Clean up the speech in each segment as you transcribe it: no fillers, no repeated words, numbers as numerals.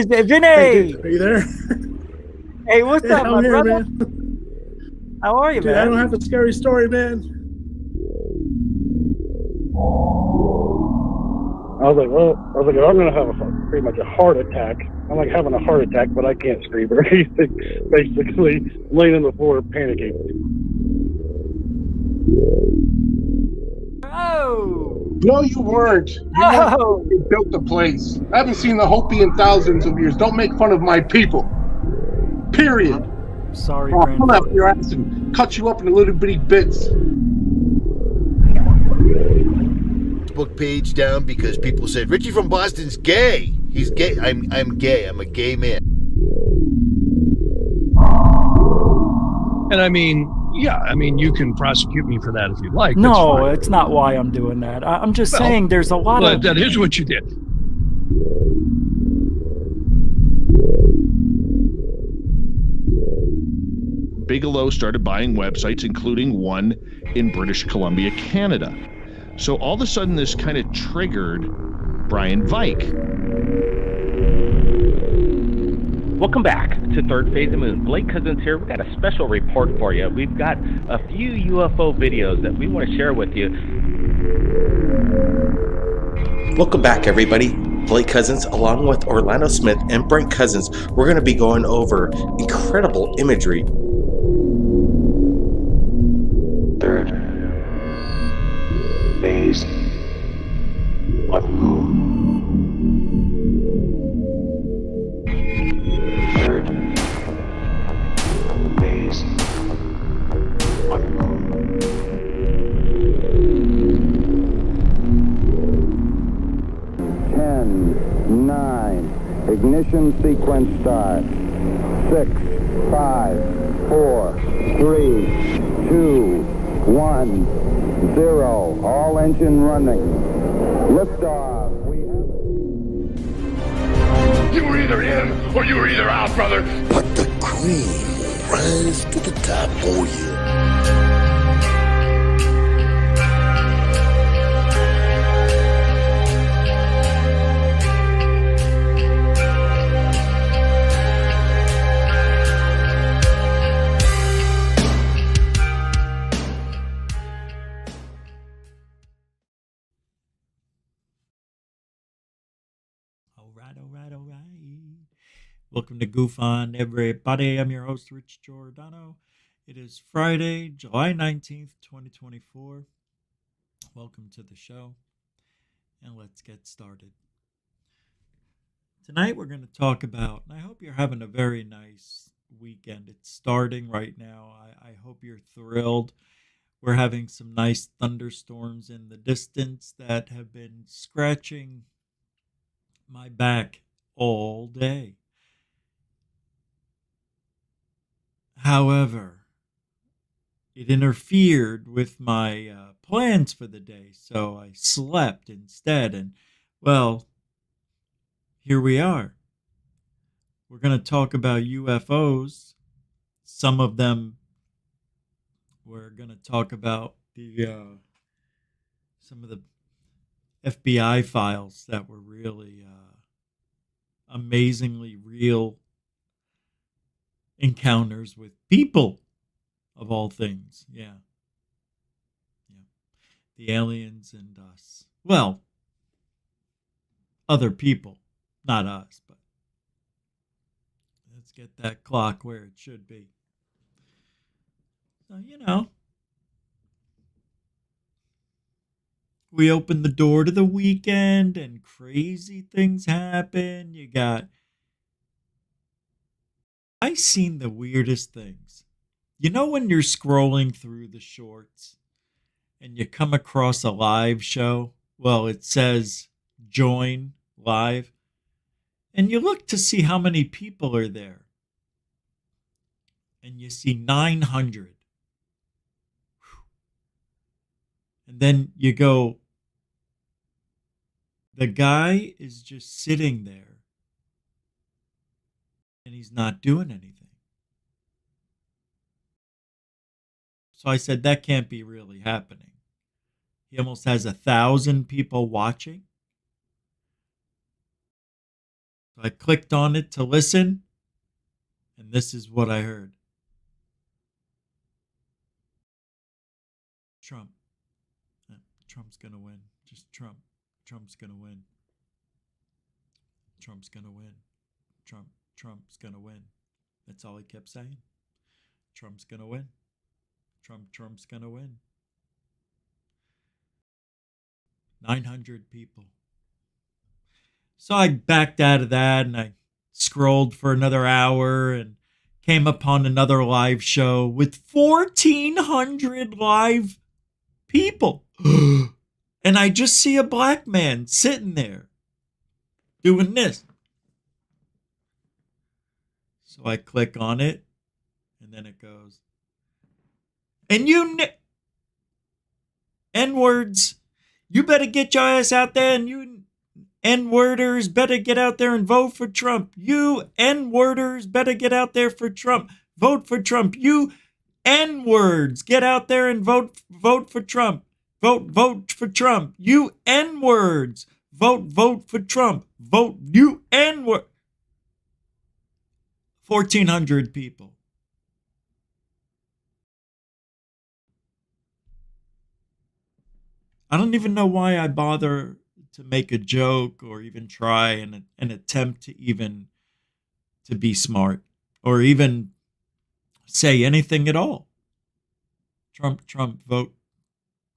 is it? Hey, Vinny! dude, are you there? Hey, what's Yeah, up, I'm my here, brother? man. How are you, Dude, I man? don't have a scary story, man. I was like, I'm gonna have pretty much a heart attack. I'm like having a heart attack, but I can't scream or anything. Basically, laying on the floor, panicking. Oh! No, you weren't. You weren't. Oh! You built the place. I haven't seen the Hopi in thousands of years. Don't make fun of my people. Period. Sorry, I'll pull out grandfather. your ass and cut you up into little bitty bits. Facebook page down because people said Richie from Boston's gay. He's gay. I'm gay. I'm a gay man. And I mean, yeah, I mean, you can prosecute me for that if you'd like. That's No, fine. it's not why I'm doing that. I'm just Well, saying there's a lot But of... that is what you did. Bigelow started buying websites, including one in British Columbia, Canada. So all of a sudden, this kind of triggered Brian Vike. Welcome back to Third Phase of Moon. Blake Cousins here. We've got a special report for you. We've got a few UFO videos that we want to share with you. Welcome back, everybody. Blake Cousins, along with Orlando Smith and Brent Cousins, we're going to be going over incredible imagery. Third phase of moon. Third phase of moon. 10, 9, ignition sequence start. 6, 5, 4, 3, 2, 1, 0. All engine running. Liftoff. You were either in or you were either out, brother. But the cream will rise to the top for you. All right. Welcome to GUFON, everybody. I'm your host, Rich Giordano. It is Friday, July 19th, 2024. Welcome to the show, and let's get started. Tonight, we're going to talk about, and I hope you're having a very nice weekend. It's starting right now. I hope you're thrilled. We're having some nice thunderstorms in the distance that have been scratching my back all day. However, it interfered with my plans for the day, so I slept instead. And, well, here we are. We're going to talk about UFOs. Some of them, we're going to talk about the some of the FBI files that were really amazingly real encounters with people, of all things. Yeah. The aliens and us. Well, other people, not us, but let's get that clock where it should be. So, we open the door to the weekend and crazy things happen. I seen the weirdest things. You know when you're scrolling through the shorts and you come across a live show? Well, it says join live. And you look to see how many people are there. And you see 900. And then you go, the guy is just sitting there and he's not doing anything. So I said, that can't be really happening. He almost has 1,000 people watching. So I clicked on it to listen, and this is what I heard. Trump. Trump's going to win. Just Trump. Trump's going to win. Trump's going to win. Trump's going to win. That's all he kept saying. Trump's going to win. Trump's going to win. 900 people. So I backed out of that and I scrolled for another hour and came upon another live show with 1,400 live people. And I just see a black man sitting there doing this. So I click on it and then it goes, and you N-words, you better get your ass out there, and you N-worders better get out there and vote for Trump. You N-worders better get out there for Trump. Vote for Trump. You N-words, get out there and vote for Trump. Vote for Trump. You N-words, vote for Trump. Vote, you N-word. 1,400 people. I don't even know why I bother to make a joke or even try an attempt to even to be smart or even say anything at all. Trump, vote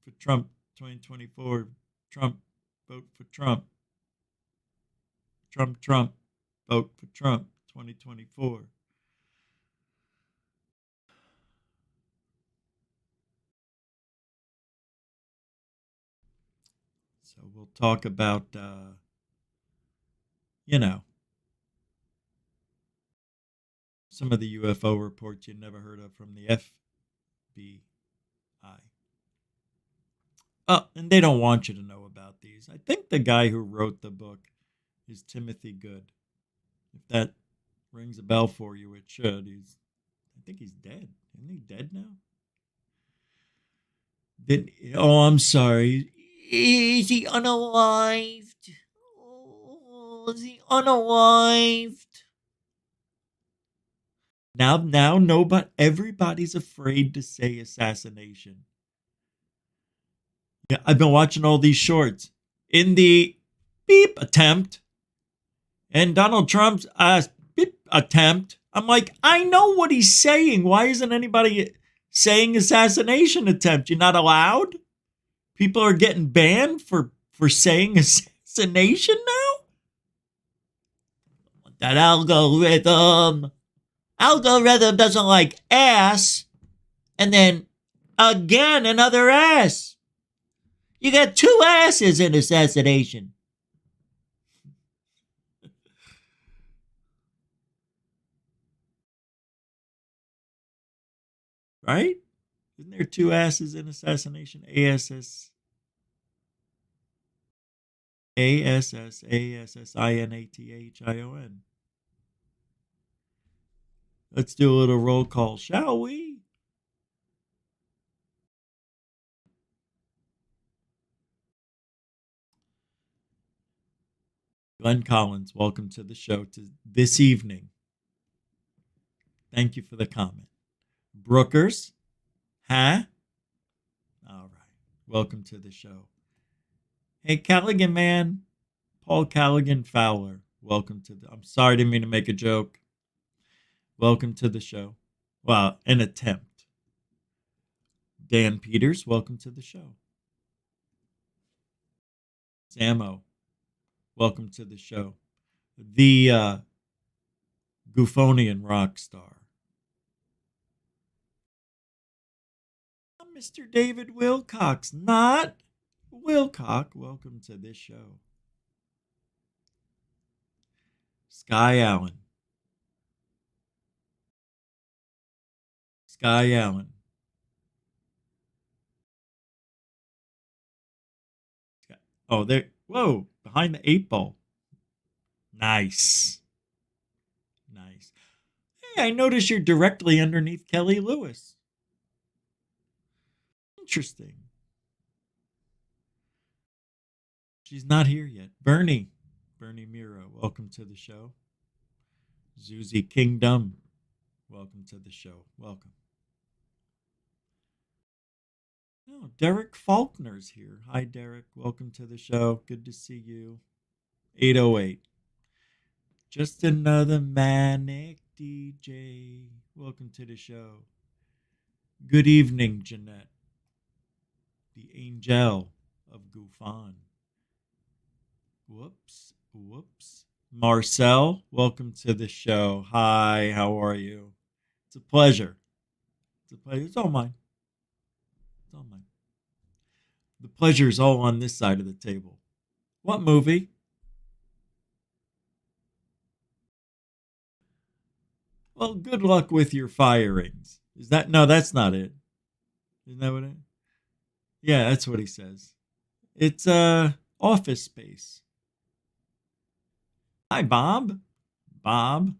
for Trump 2024. Trump, vote for Trump. Trump, vote for Trump 2024. So we'll talk about, some of the UFO reports you never heard of from the FBI. Oh, and they don't want you to know about these. I think the guy who wrote the book is Timothy Good. If that rings a bell for you, it should. I think he's dead. Isn't he dead now? I'm sorry. Is he unalived? Oh, is he unalived? Now, nobody, everybody's afraid to say assassination. Yeah, I've been watching all these shorts. In the beep attempt and Donald Trump's beep attempt, I'm like, I know what he's saying. Why isn't anybody saying assassination attempt? You're not allowed? People are getting banned for saying assassination now? That algorithm doesn't like ass. And then again, another ass. You got two asses in assassination. Right? Isn't there two asses in assassination? ASSINATHION. Let's do a little roll call, shall we? Glenn Collins, welcome to the show this evening. Thank you for the comment. Brookers, huh? All right. Welcome to the show. Hey, Callaghan, man. Paul Callaghan Fowler, welcome to I'm sorry, didn't mean to make a joke. Welcome to the show. Well, an attempt. Dan Peters, welcome to the show. Samo, welcome to the show. The Gufonian rock star. Mr. David Wilcox, not Wilcock, welcome to this show. Sky Allen. Sky Allen. Oh, there. Whoa, behind the 8 ball. Nice. Nice. Hey, I notice you're directly underneath Kelly Lewis. Interesting. She's not here yet. Bernie Bernie Miro, welcome to the show. Zuzi Kingdom, welcome to the show. Welcome. Oh, Derek Faulkner's here. Hi, Derek. Welcome to the show. Good to see you. 808. Just another manic DJ. Welcome to the show. Good evening, Jeanette. The angel of GUFON. Whoops. Marcel, welcome to the show. Hi, how are you? It's a pleasure. It's all mine. It's all mine. The pleasure is all on this side of the table. What movie? Well, good luck with your firings. Is that no? That's not it. Isn't that what it? Yeah, that's what he says. It's Office Space. Hi, Bob. Bob.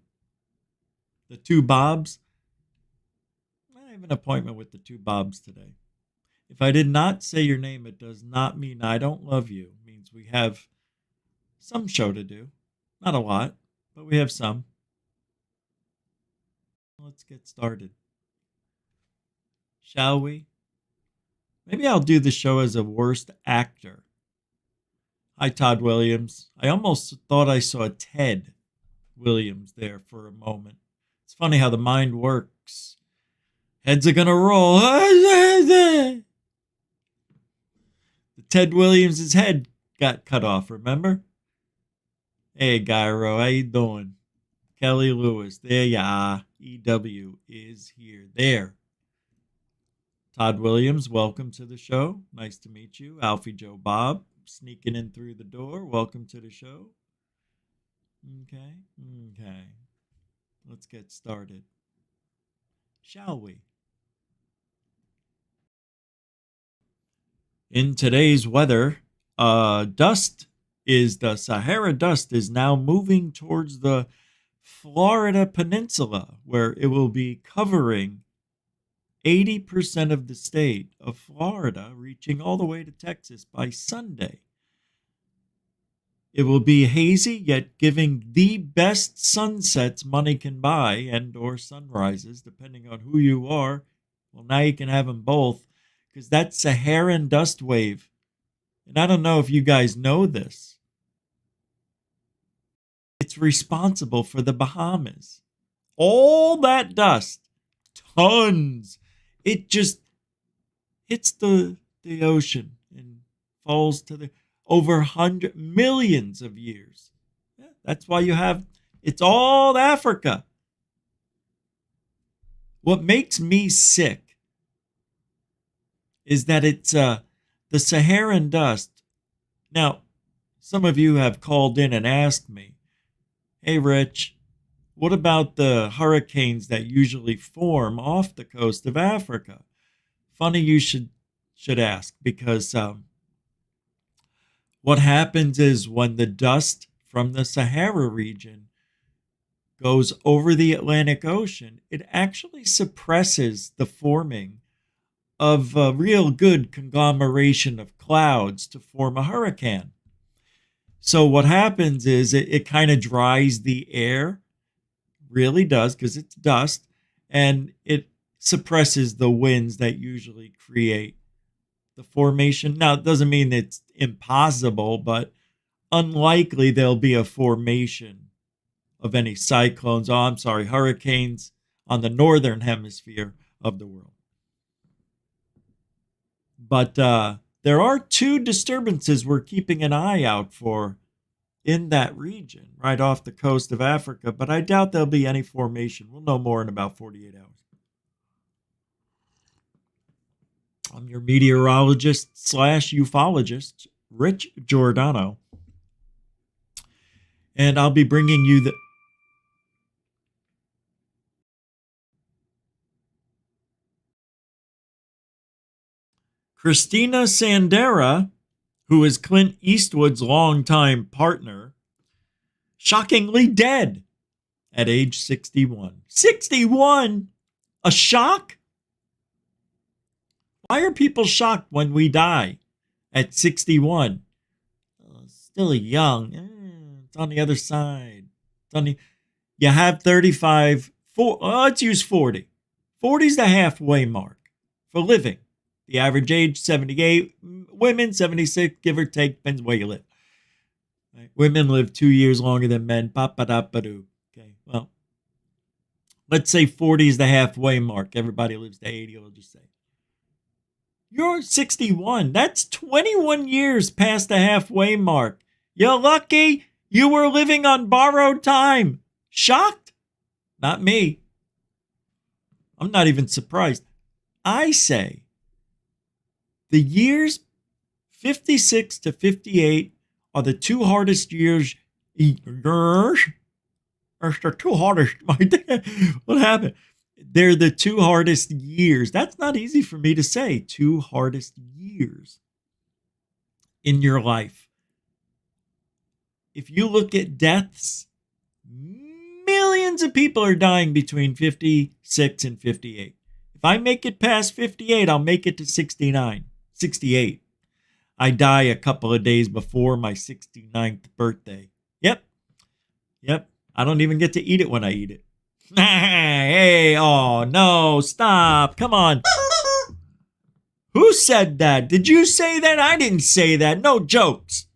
The two Bobs. I have an appointment with the two Bobs today. If I did not say your name, it does not mean I don't love you. It means we have some show to do. Not a lot, but we have some. Let's get started. Shall we? Maybe I'll do the show as a worst actor. Hi, Todd Williams. I almost thought I saw Ted Williams there for a moment. It's funny how the mind works. Heads are going to roll. The Ted Williams' head got cut off, remember? Hey, Gyro, how you doing? Kelly Lewis, there you are. EW is here. There. Todd Williams, welcome to the show. Nice to meet you. Alfie Joe Bob, sneaking in through the door. Welcome to the show. Okay. Let's get started. Shall we? In today's weather, the Sahara dust is now moving towards the Florida Peninsula, where it will be covering 80% of the state of Florida, reaching all the way to Texas by Sunday. It will be hazy, yet giving the best sunsets money can buy, and or sunrises, depending on who you are. Well, now you can have them both, because that Saharan dust wave, and I don't know if you guys know this, it's responsible for the Bahamas. All that dust, tons, it just hits the ocean and falls to the over millions of years. Yeah, that's why it's all Africa. What makes me sick is that it's the Saharan dust. Now, some of you have called in and asked me, hey, Rich, what about the hurricanes that usually form off the coast of Africa? Funny you should ask, because what happens is when the dust from the Sahara region goes over the Atlantic Ocean, it actually suppresses the forming of a real good conglomeration of clouds to form a hurricane. So what happens is it kind of dries the air, really does, because it's dust, and it suppresses the winds that usually create the formation. Now, it doesn't mean it's impossible, but unlikely there'll be a formation of any cyclones, hurricanes on the northern hemisphere of the world. But there are two disturbances we're keeping an eye out for in that region, right off the coast of Africa, but I doubt there'll be any formation. We'll know more in about 48 hours. I'm your meteorologist / ufologist, Rich Giordano, and I'll be bringing you the... Christina Sandera, who is Clint Eastwood's longtime partner, shockingly dead at age 61. 61? A shock? Why are people shocked when we die at 61? Still young. It's on the other side. It's on the. You have 35. Let's use 40. 40 is the halfway mark for living. The average age 78. Women 76, give or take, depends where you live. Right? Women live 2 years longer than men. Pa-pa-da-pa-doo. Okay, well, let's say 40 is the halfway mark. Everybody lives to 80, I'll just say. You're 61. That's 21 years past the halfway mark. You're lucky you were living on borrowed time. Shocked? Not me. I'm not even surprised. I say the years 56 to 58 are the two hardest years. Are the two hardest. What happened? They're the two hardest years. That's not easy for me to say. Two hardest years in your life. If you look at deaths, millions of people are dying between 56 and 58. If I make it past 58, I'll make it to 69, 68. I die a couple of days before my 69th birthday. Yep. I don't even get to eat it when I eat it. Hey, oh no, stop. Come on. Who said that? Did you say that? I didn't say that. No jokes.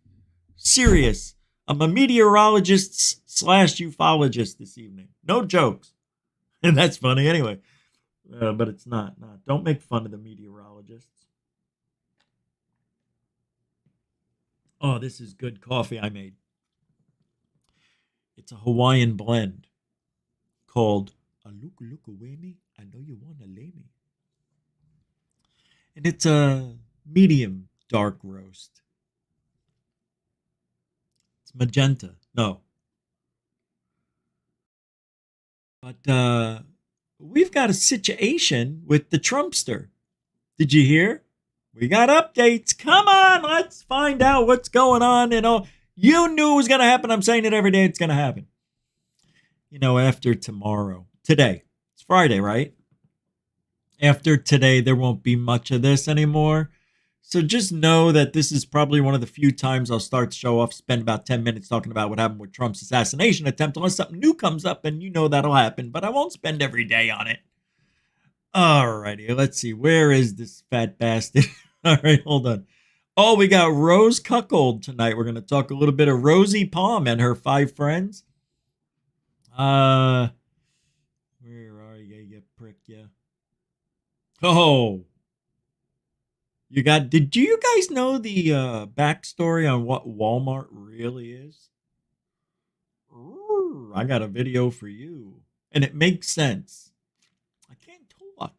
Serious. I'm a meteorologist / ufologist this evening. No jokes. And that's funny anyway. But it's not. Don't make fun of the meteorologists. Oh, this is good coffee I made. It's a Hawaiian blend called Aluka Luka Wami. I know you want to lay me. And it's a medium dark roast. It's magenta. No. But we've got a situation with the Trumpster. Did you hear? We got updates. Come on, let's find out what's going on. You knew it was going to happen. I'm saying it every day. It's going to happen. After tomorrow. Today. It's Friday, right? After today, there won't be much of this anymore. So just know that this is probably one of the few times I'll start to show off, spend about 10 minutes talking about what happened with Trump's assassination attempt, unless something new comes up, and you know that'll happen. But I won't spend every day on it. Alrighty, let's see. Where is this fat bastard? All right, hold on. Oh, we got Rose Cuckold tonight. We're going to talk a little bit of Rosie Palm and her 5 friends. Where are you, you prick, yeah? Oh. Did you guys know the backstory on what Walmart really is? Ooh, I got a video for you. And it makes sense. I can't talk.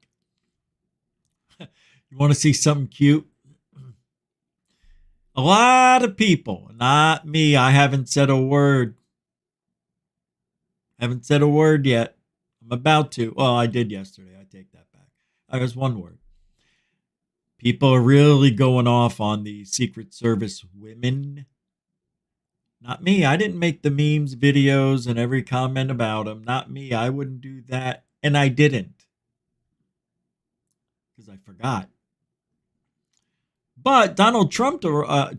You want to see something cute? A lot of people, not me. I haven't said a word. Haven't said a word yet. I'm about to. Well, I did yesterday. I take that back. I was one word. People are really going off on the Secret Service women. Not me. I didn't make the memes, videos, and every comment about them. Not me. I wouldn't do that. And I didn't. Because I forgot. But Donald Trump arrived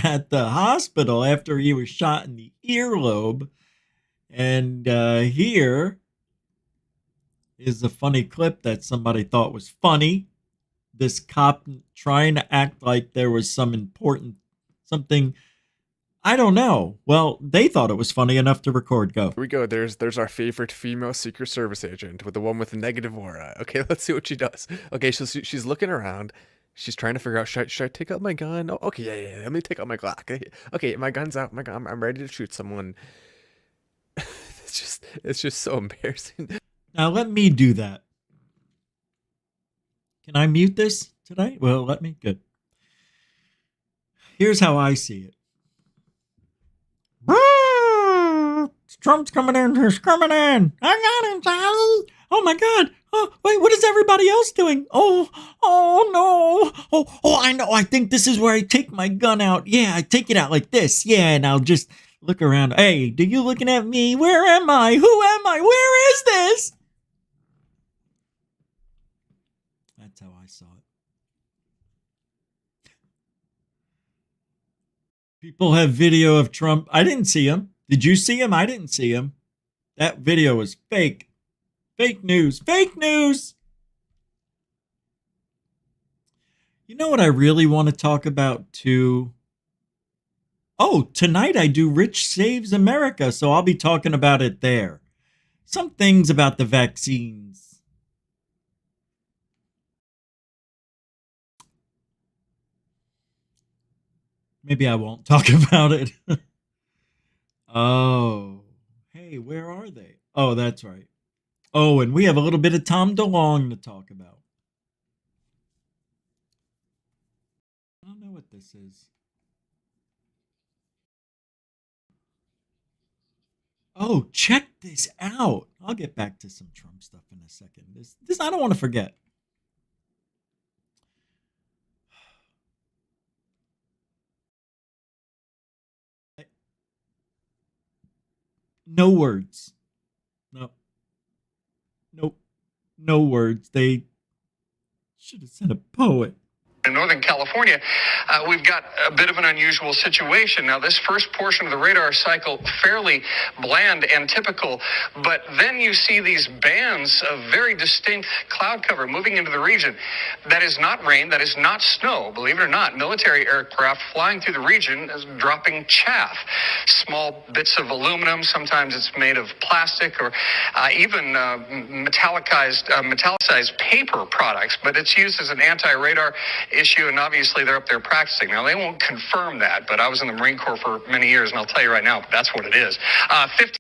at the hospital after he was shot in the earlobe. And here is a funny clip that somebody thought was funny. This cop trying to act like there was something, I don't know. Well, they thought it was funny enough to record. Go. Here we go. There's our favorite female Secret Service agent with the one with the negative aura. Okay, let's see what she does. Okay, so she's looking around. She's trying to figure out, should I take out my gun? Oh, okay, yeah. Let me take out my Glock. Okay, my gun's out. I'm ready to shoot someone. It's just so embarrassing. Now let me do that. Can I mute this tonight? Well, let me. Good. Here's how I see it. Trump's coming in. He's coming in. I got him, Charlie. Oh my God. Oh, wait, what is everybody else doing? Oh no. Oh, I know. I think this is where I take my gun out. Yeah, I take it out like this. Yeah, and I'll just look around. Hey, do you looking at me? Where am I? Who am I? Where is this? That's how I saw it. People have video of Trump. I didn't see him. Did you see him? I didn't see him. That video was fake. Fake news. Fake news. You know what I really want to talk about too? Oh, tonight I do Rich Saves America, so I'll be talking about it there. Some things about the vaccines. Maybe I won't talk about it. Oh, hey, where are they? Oh, that's right. Oh, and we have a little bit of Tom DeLonge to talk about. I don't know what this is. Oh, check this out. I'll get back to some Trump stuff in a second. This I don't want to forget. No words. No. Nope. No words. They should have sent a poet. In Northern California, we've got a bit of an unusual situation. Now, this first portion of the radar cycle, fairly bland and typical, but then you see these bands of very distinct cloud cover moving into the region. That is not rain, that is not snow. Believe it or not, military aircraft flying through the region is dropping chaff. Small bits of aluminum, sometimes it's made of plastic or even metallicized paper products, but it's used as an anti-radar issue, and obviously they're up there practicing. Now, they won't confirm that, but I was in the Marine Corps for many years, and I'll tell you right now, that's what it is. 50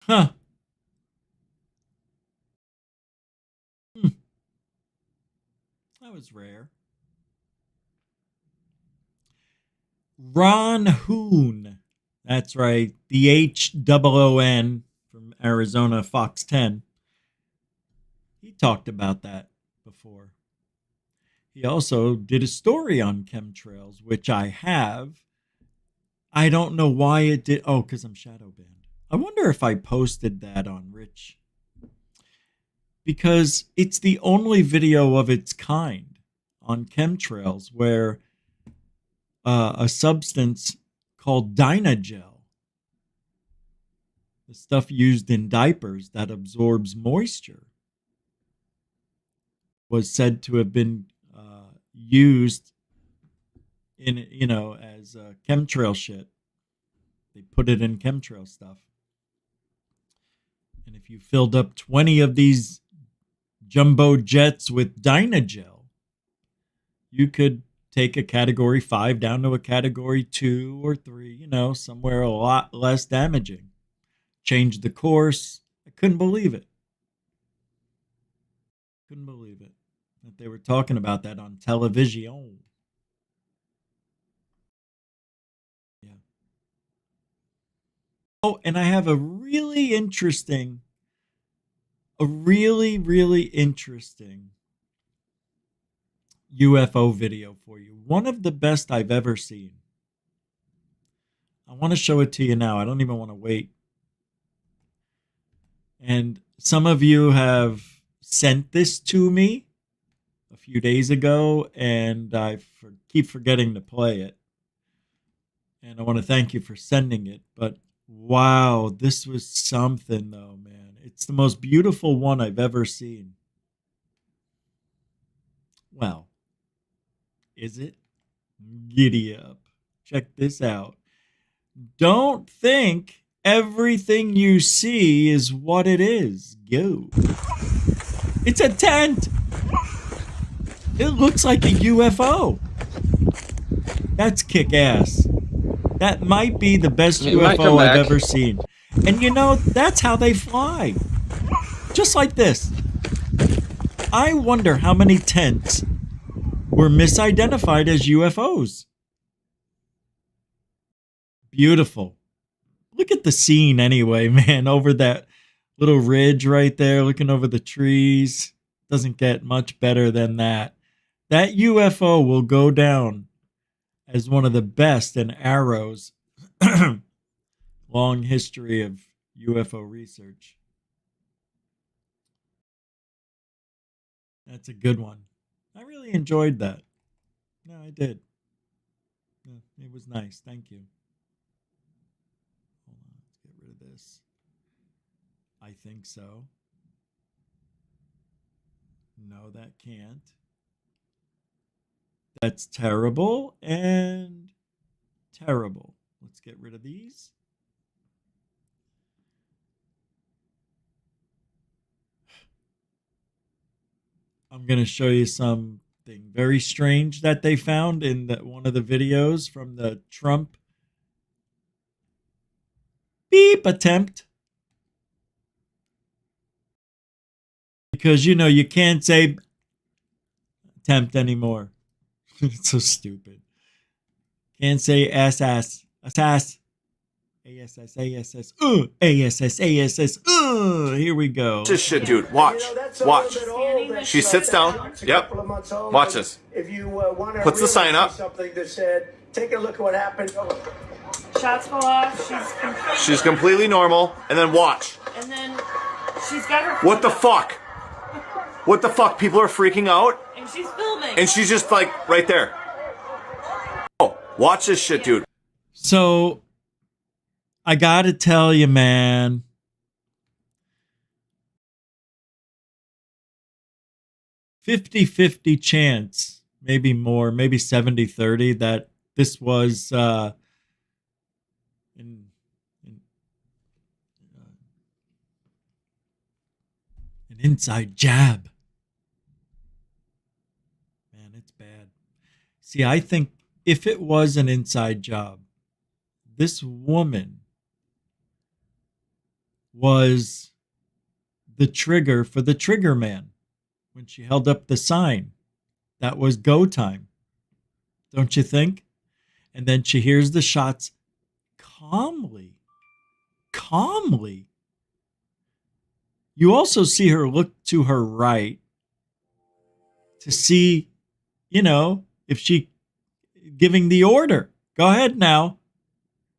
Huh. That was rare. Ron Hoon. That's right. The HOON from Arizona, Fox 10. He talked about that before. He also did a story on chemtrails, which I have. I don't know why it did. Oh, because I'm shadow banned. I wonder if I posted that on Rich. Because it's the only video of its kind on chemtrails where a substance called Dynagel, the stuff used in diapers that absorbs moisture, was said to have been used in, as chemtrail shit. They put it in chemtrail stuff. And if you filled up 20 of these jumbo jets with Dynagel, you could take a category 5 down to a category 2 or 3, somewhere a lot less damaging. Change the course. I couldn't believe it. Couldn't believe it that they were talking about that on television. Yeah. Oh, and I have a really interesting UFO video for you. One of the best I've ever seen. I want to show it to you now. I don't even want to wait. And some of you have sent this to me a few days ago, and I keep forgetting to play it. And I want to thank you for sending it. But wow, this was something though, man. It's the most beautiful one I've ever seen. Well, is it? Giddy up. Check this out. Don't think everything you see is what it is. Go. It's a tent. It looks like a UFO. That's kick-ass. That might be the best UFO I've ever seen. And that's how they fly. Just like this. I wonder how many tents were misidentified as UFOs. Beautiful. Look at the scene anyway, man, over that little ridge right there, looking over the trees. Doesn't get much better than that. That UFO will go down as one of the best in Arrow's long history of UFO research. That's a good one. I really enjoyed that. No, I did. No, it was nice. Thank you. Hold on, let's get rid of this. I think so. No, that can't. That's terrible and terrible. Let's get rid of these. I'm going to show you something very strange that they found in one of the videos from the Trump beep attempt. Because, you can't say attempt anymore. It's so stupid. Can't say ass. ASS, ASS. Here we go. This shit, dude. Watch. She sits down. Yep. Watch this. If you want to puts the sign up. Something that said, take a look at what happened. Shots go off. She's completely normal. And then watch. And then she's got her. What the fuck? What the fuck? People are freaking out. And she's filming. And she's just like right there. Oh, watch this shit, dude. So, I gotta tell you, man. $50-50 chance, maybe more, maybe 70-30 that this was an inside jab. Man, it's bad. See, I think if it was an inside job, this woman was the trigger for the trigger man when she held up the sign. That was go time. Don't you think? And then she hears the shots calmly. You also see her look to her right to see, if she giving the order. Go ahead now.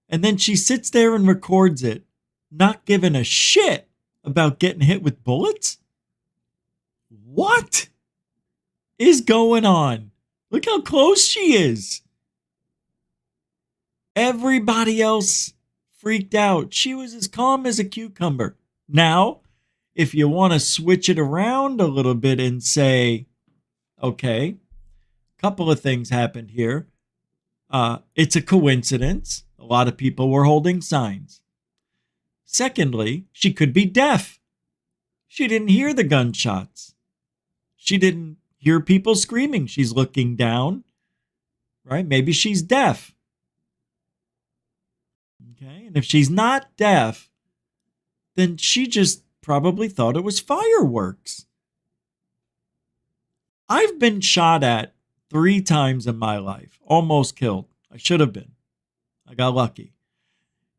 And then she sits there and records it, not giving a shit about getting hit with bullets. What is going on? Look how close she is. Everybody else freaked out. She was as calm as a cucumber. Now, if you want to switch it around a little bit and say, okay, a couple of things happened here. It's a coincidence. A lot of people were holding signs. Secondly, she could be deaf. She didn't hear the gunshots. She didn't hear people screaming. She's looking down, right? Maybe she's deaf. Okay, and if she's not deaf, then she just probably thought it was fireworks. I've been shot at 3 times in my life, almost killed. I should have been. I got lucky.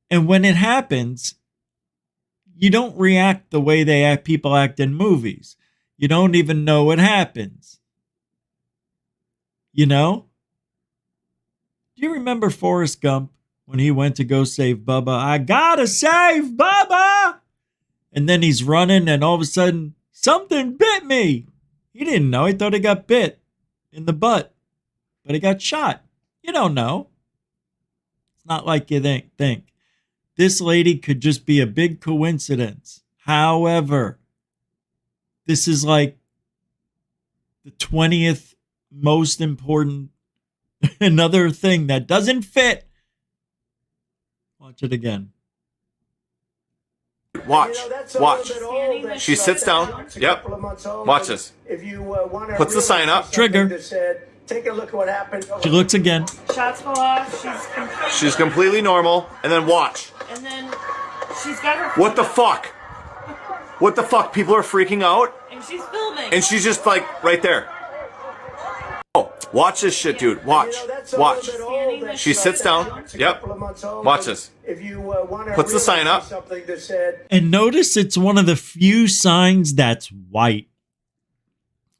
And when it happens, you don't react the way people act in movies. You don't even know what happens. Do you remember Forrest Gump when he went to go save Bubba? I gotta save Bubba! And then he's running and all of a sudden, something bit me. He didn't know. He thought he got bit in the butt. But he got shot. You don't know. It's not like you think. This lady could just be a big coincidence. However, this is like the 20th most important, another thing that doesn't fit. Watch it again. Watch. She sits down. Yep. Watch this. Puts the sign up. Trigger. Take a look at what happened. She looks again. Shots go off. She's completely normal. And then watch. And then she's got her. What the fuck? What the fuck? People are freaking out. And she's filming. And she's just like right there. Oh, watch this shit, dude. Watch. She sits down. Yep. Watch this. Puts the sign up. And notice it's one of the few signs that's white.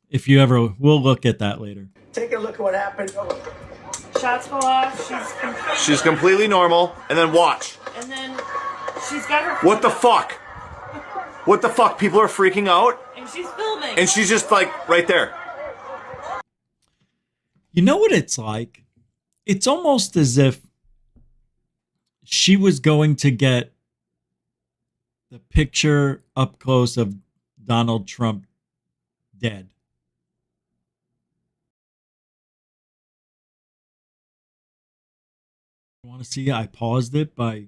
If you ever, we'll look at that later. Take a look at what happened. Shots go off. She's completely normal. And then watch. And then she's got her. What the fuck? What the fuck? People are freaking out. And She's filming. And she's just like right there. You know what it's like? It's almost as if she was going to get the picture up close of Donald Trump dead. You want to see? I paused it by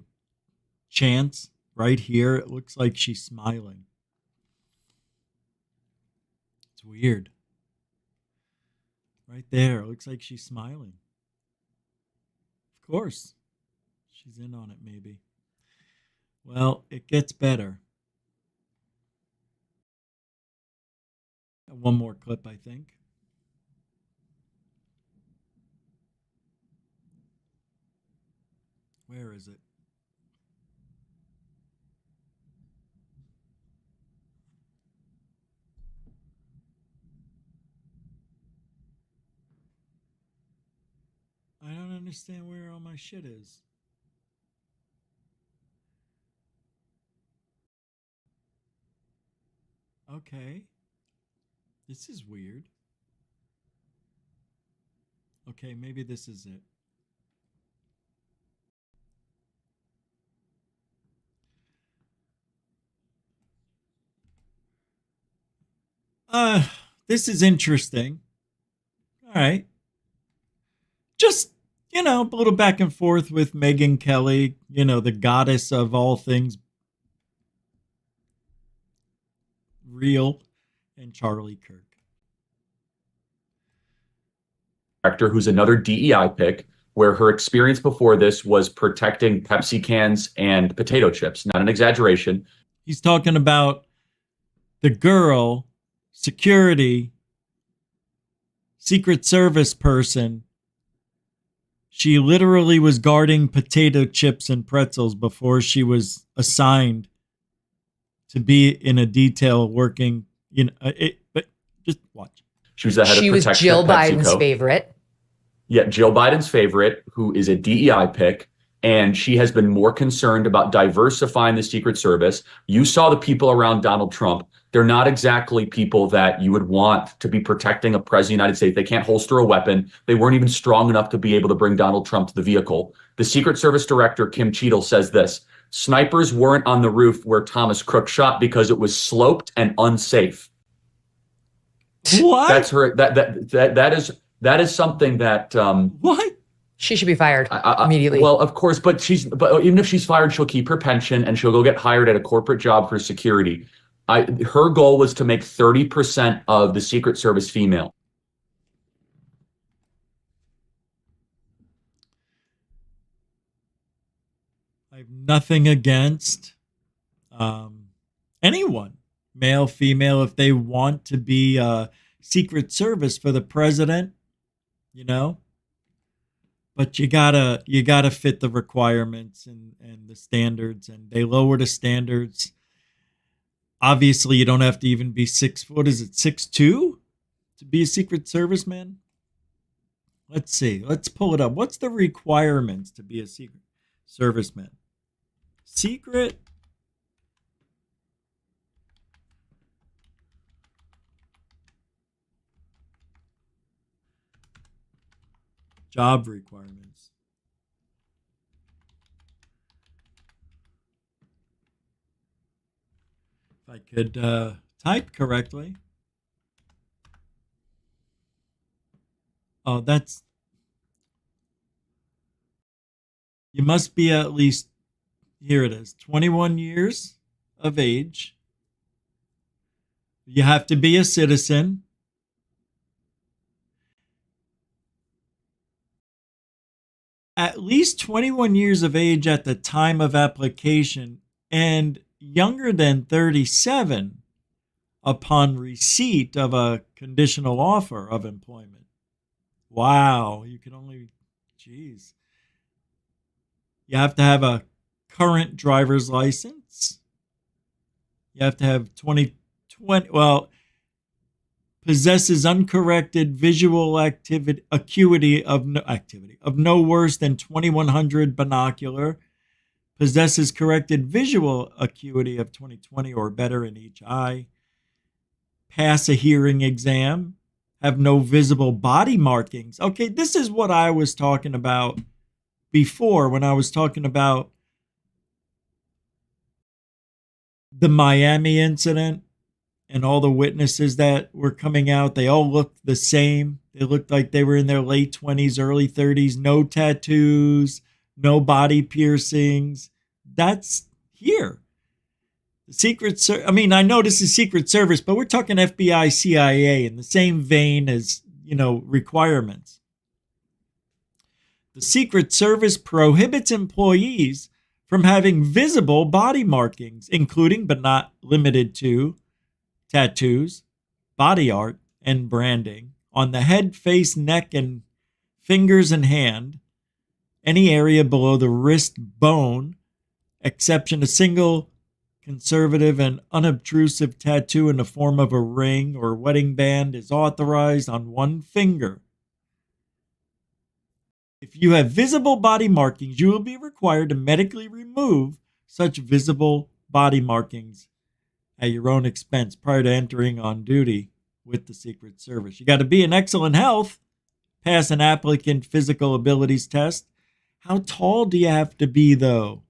chance right here. It looks like she's smiling. It's weird. Right there. It looks like she's smiling. Of course. She's in on it, maybe. Well, it gets better. One more clip, I think. Where is it? I don't understand where all my shit is. Okay. This is weird. Okay, maybe this is it. This is interesting. All right. Just, a little back and forth with Megyn Kelly, the goddess of all things real, and Charlie Kirk. Director, who's another DEI pick, where her experience before this was protecting Pepsi cans and potato chips. Not an exaggeration. He's talking about the girl, security, Secret Service person. She literally was guarding potato chips and pretzels before she was assigned to be in a detail working, but just watch. She was the head of protection. She was Jill at Biden's PepsiCo. favorite. Yeah, Jill Biden's favorite, who is a DEI pick, and she has been more concerned about diversifying the Secret Service. You saw the people around Donald Trump. They're not exactly people that you would want to be protecting a president of the United States. They can't holster a weapon. They weren't even strong enough to be able to bring Donald Trump to the vehicle. The Secret Service director, Kim Cheadle, says this: snipers weren't on the roof where Thomas Crook shot because it was sloped and unsafe. What? That's her. That is something that. What? She should be fired immediately. Well, of course, but even if she's fired, she'll keep her pension and she'll go get hired at a corporate job for security. Her goal was to make 30% of the Secret Service female. I have nothing against anyone, male, female, if they want to be Secret Service for the president, But you gotta fit the requirements and the standards, and they lower the standards. Obviously, you don't have to even be 6'2" to be a Secret Service man? Let's see. Let's pull it up. What's the requirements to be a Secret Serviceman? Secret job requirements. If I could type correctly. Oh, you must be at least, here it is, 21 years of age. You have to be a citizen. At least 21 years of age at the time of application and younger than 37 upon receipt of a conditional offer of employment. Wow, you can only, geez. You have to have a current driver's license. You have to have 2020, possesses uncorrected visual acuity of no worse than 2100 binocular, possesses corrected visual acuity of 20/20 or better in each eye, pass a hearing exam, have no visible body markings. Okay, this is what I was talking about before when I was talking about the Miami incident and all the witnesses that were coming out. They all looked the same. They looked like they were in their late 20s, early 30s, no tattoos, no body piercings. That's here. I know this is Secret Service, but we're talking FBI, CIA in the same vein as, requirements. The Secret Service prohibits employees from having visible body markings, including but not limited to tattoos, body art, and branding on the head, face, neck, and fingers and hand, any area below the wrist bone, exception a single conservative and unobtrusive tattoo in the form of a ring or wedding band is authorized on one finger. If you have visible body markings, you will be required to medically remove such visible body markings at your own expense prior to entering on duty with the Secret Service. You got to be in excellent health, pass an applicant physical abilities test. How tall do you have to be, though?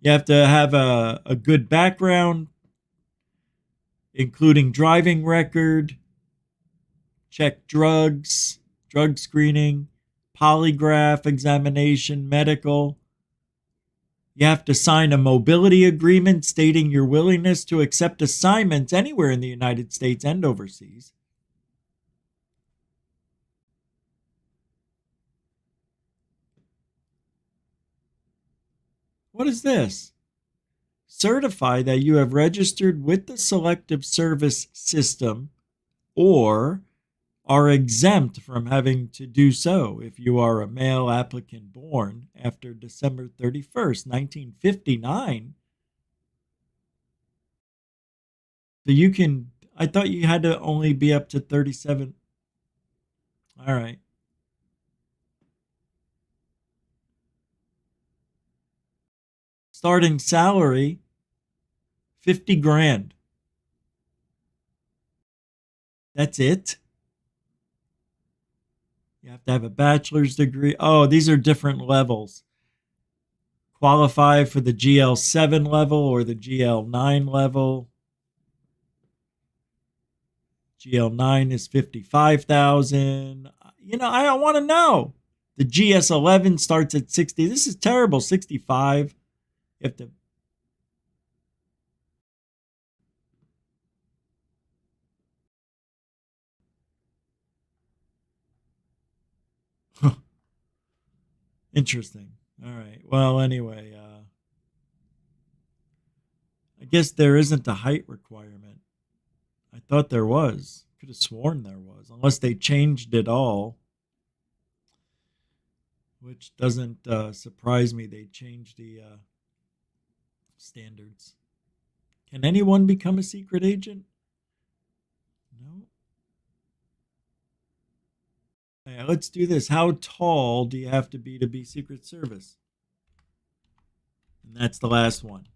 You have to have a good background, including driving record, check drugs, drug screening, polygraph examination, medical. You have to sign a mobility agreement stating your willingness to accept assignments anywhere in the United States and overseas. What is this? Certify that you have registered with the Selective Service System or are exempt from having to do so if you are a male applicant born after December 31st, 1959. So I thought you had to only be up to 37. All right. Starting salary, 50 grand. That's it? You have to have a bachelor's degree. Oh, these are different levels. Qualify for the GL7 level or the GL9 level. GL9 is 55,000. I don't want to know. The GS11 starts at 60. This is terrible. 65. You have to. Interesting. All right. Well, anyway, I guess there isn't a height requirement. I thought there was. Could have sworn there was, unless they changed it all, which doesn't surprise me. They changed the standards. Can anyone become a secret agent? No. Yeah, let's do this. How tall do you have to be Secret Service? And that's the last one.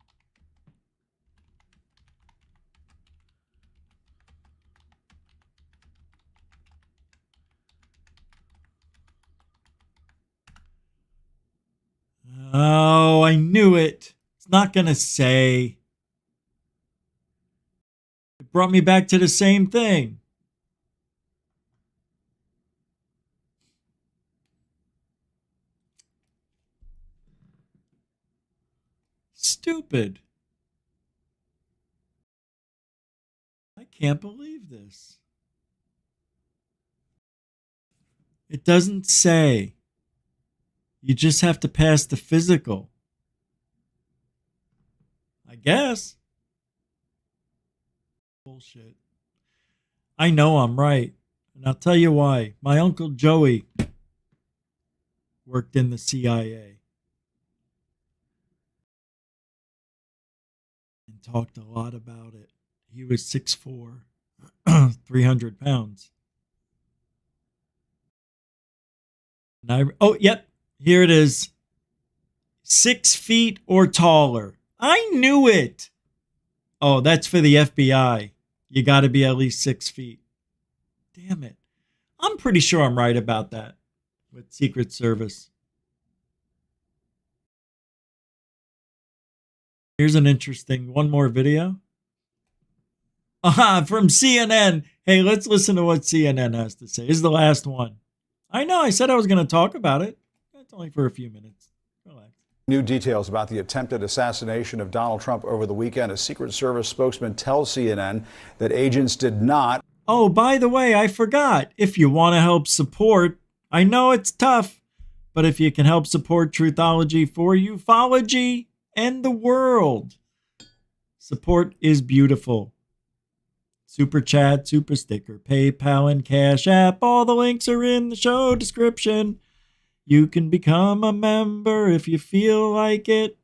Oh, I knew it. It's not going to say. It brought me back to the same thing. Stupid. I can't believe this. It doesn't say. You just have to pass the physical. I guess. Bullshit. I know I'm right. And I'll tell you why. My Uncle Joey worked in the CIA. And talked a lot about it. He was 6'4", 300 pounds. And yep, here it is. 6 feet or taller. I knew it. Oh, that's for the FBI. You got to be at least 6 feet. Damn it. I'm pretty sure I'm right about that with Secret Service. Here's an interesting one more video. From CNN. Hey, let's listen to what CNN has to say. This is the last one. I know, I said I was going to talk about it. It's only for a few minutes. Relax. New details about the attempted assassination of Donald Trump over the weekend. A Secret Service spokesman tells CNN that agents did not. Oh, by the way, I forgot. If you want to help support, I know it's tough, but if you can help support Truthology for ufology and the world, support is beautiful. Super chat, super sticker, PayPal, and Cash App. All the links are in the show description. You can become a member if you feel like it.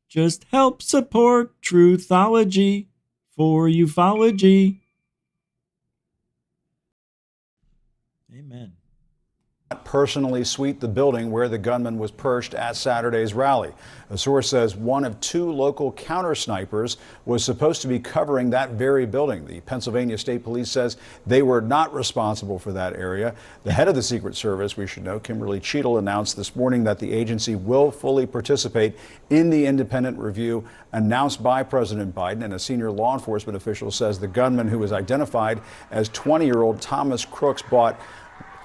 Just help support Truthology for ufology. Amen. Personally sweep the building where the gunman was perched at Saturday's rally. A source says one of 2 local counter snipers was supposed to be covering that very building. The Pennsylvania State Police says they were not responsible for that area. The head of the Secret Service, we should know, Kimberly Cheadle, announced this morning that the agency will fully participate in the independent review announced by President Biden. And a senior law enforcement official says the gunman, who was identified as 20-year-old Thomas Crooks, bought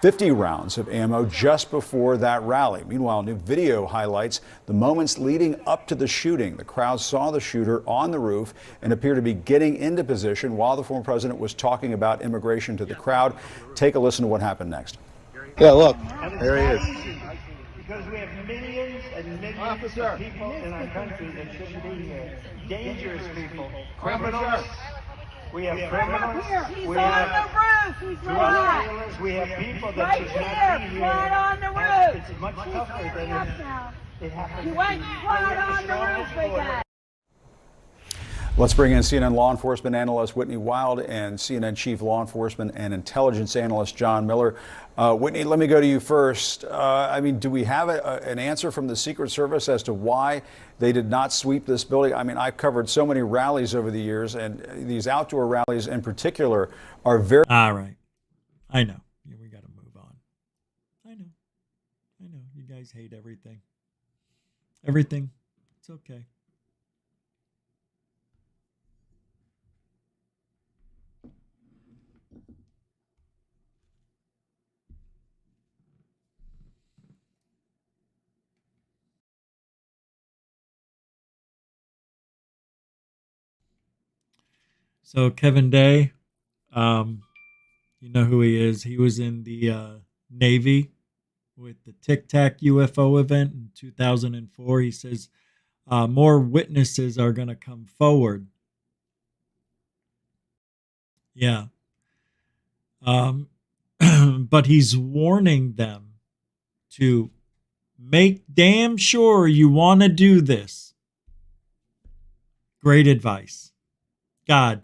50 rounds of ammo just before that rally. Meanwhile, new video highlights the moments leading up to the shooting. The crowd saw the shooter on the roof and appeared to be getting into position while the former president was talking about immigration to the crowd. Take a listen to what happened next. Yeah, look, there he is. Because we have millions and millions of people in our country that shouldn't be here. Dangerous people. Criminals. We have criminals. We have drug dealers. We have people that should not be here. Right on the roof. It's much tougher than it happens. You went right on the roof again. Let's bring in CNN law enforcement analyst Whitney Wild and CNN chief law enforcement and intelligence analyst John Miller. Whitney, let me go to you first. I mean, do we have an answer from the Secret Service as to why they did not sweep this building? I mean, I've covered so many rallies over the years, and these outdoor rallies in particular are very... All right. I know. Yeah, we got to move on. I know. You guys hate everything. Everything. It's okay. So Kevin Day, you know who he is. He was in the Navy with the Tic Tac UFO event in 2004. He says more witnesses are going to come forward. Yeah. But he's warning them to make damn sure you want to do this. Great advice. God.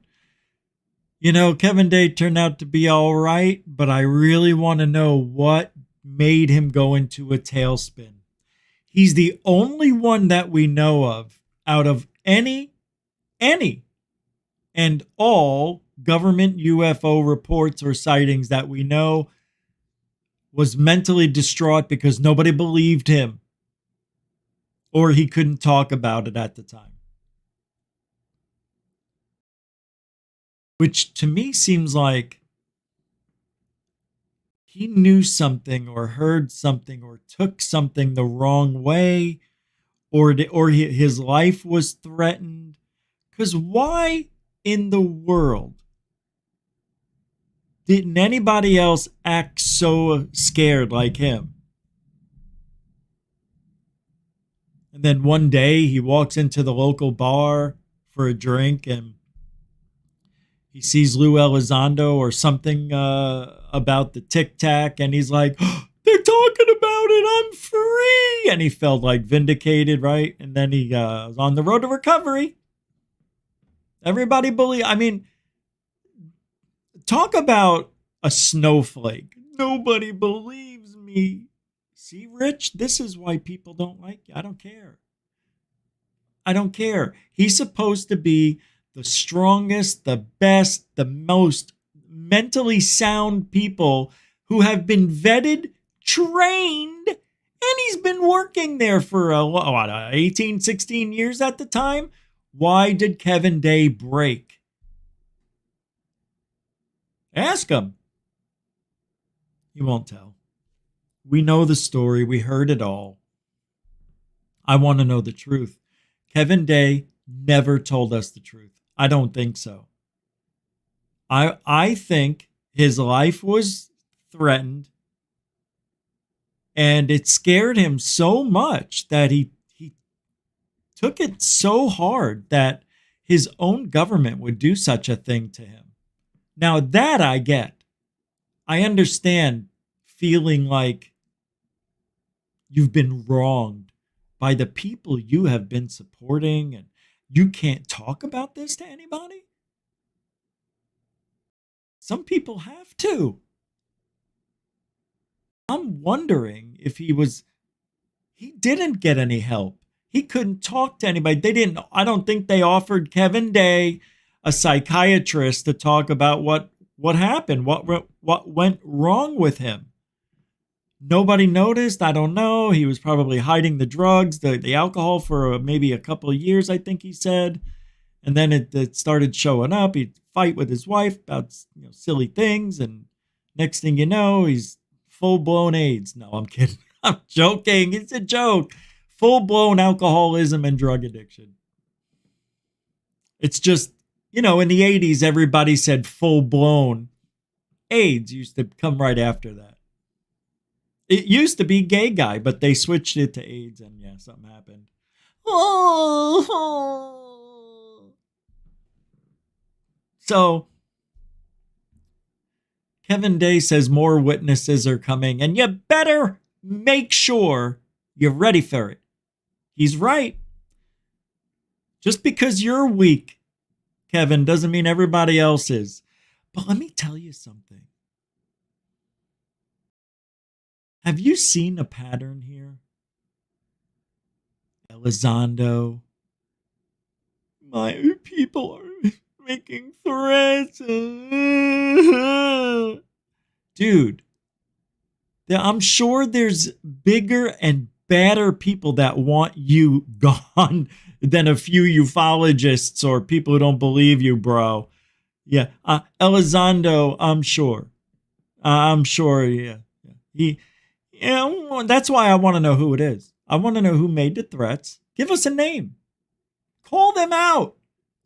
You know, Kevin Day turned out to be all right, but I really want to know what made him go into a tailspin. He's the only one that we know of out of any and all government UFO reports or sightings that we know was mentally distraught because nobody believed him or he couldn't talk about it at the time. Which to me seems like he knew something or heard something or took something the wrong way or his life was threatened. Because why in the world didn't anybody else act so scared like him? And then one day he walks into the local bar for a drink and he sees Lou Elizondo or something about the Tic Tac, and he's like, oh, they're talking about it, I'm free. And he felt like vindicated, right? And then he was on the road to recovery. Everybody talk about a snowflake. Nobody believes me. See, Rich, this is why people don't like you. I don't care. He's supposed to be the strongest, the best, the most mentally sound people who have been vetted, trained, and he's been working there for 18, 16 years at the time. Why did Kevin Day break? Ask him. He won't tell. We know the story. We heard it all. I want to know the truth. Kevin Day never told us the truth. I don't think so. I think his life was threatened, and it scared him so much that he took it so hard that his own government would do such a thing to him. Now that I get. I understand feeling like you've been wronged by the people you have been supporting, and you can't talk about this to anybody. Some people have to. I'm wondering if he didn't get any help. He couldn't talk to anybody. I don't think they offered Kevin Day a psychiatrist to talk about what happened, what went wrong with him. Nobody noticed. I don't know. He was probably hiding the drugs, the alcohol for maybe a couple of years, I think he said. And then it started showing up. He'd fight with his wife about silly things. And next thing you know, he's full-blown AIDS. No, I'm kidding. I'm joking. It's a joke. Full-blown alcoholism and drug addiction. It's just, in the 80s, everybody said full-blown. AIDS used to come right after that. It used to be gay guy, but they switched it to AIDS, and yeah, something happened. So, Kevin Day says more witnesses are coming, and you better make sure you're ready for it. He's right. Just because you're weak, Kevin, doesn't mean everybody else is. But let me tell you something. Have you seen a pattern here? Elizondo. My people are making threats. Dude, I'm sure there's bigger and badder people that want you gone than a few ufologists or people who don't believe you, bro. Yeah, Elizondo, I'm sure. Yeah. That's why I want to know who it is. I want to know who made the threats. Give us a name. Call them out.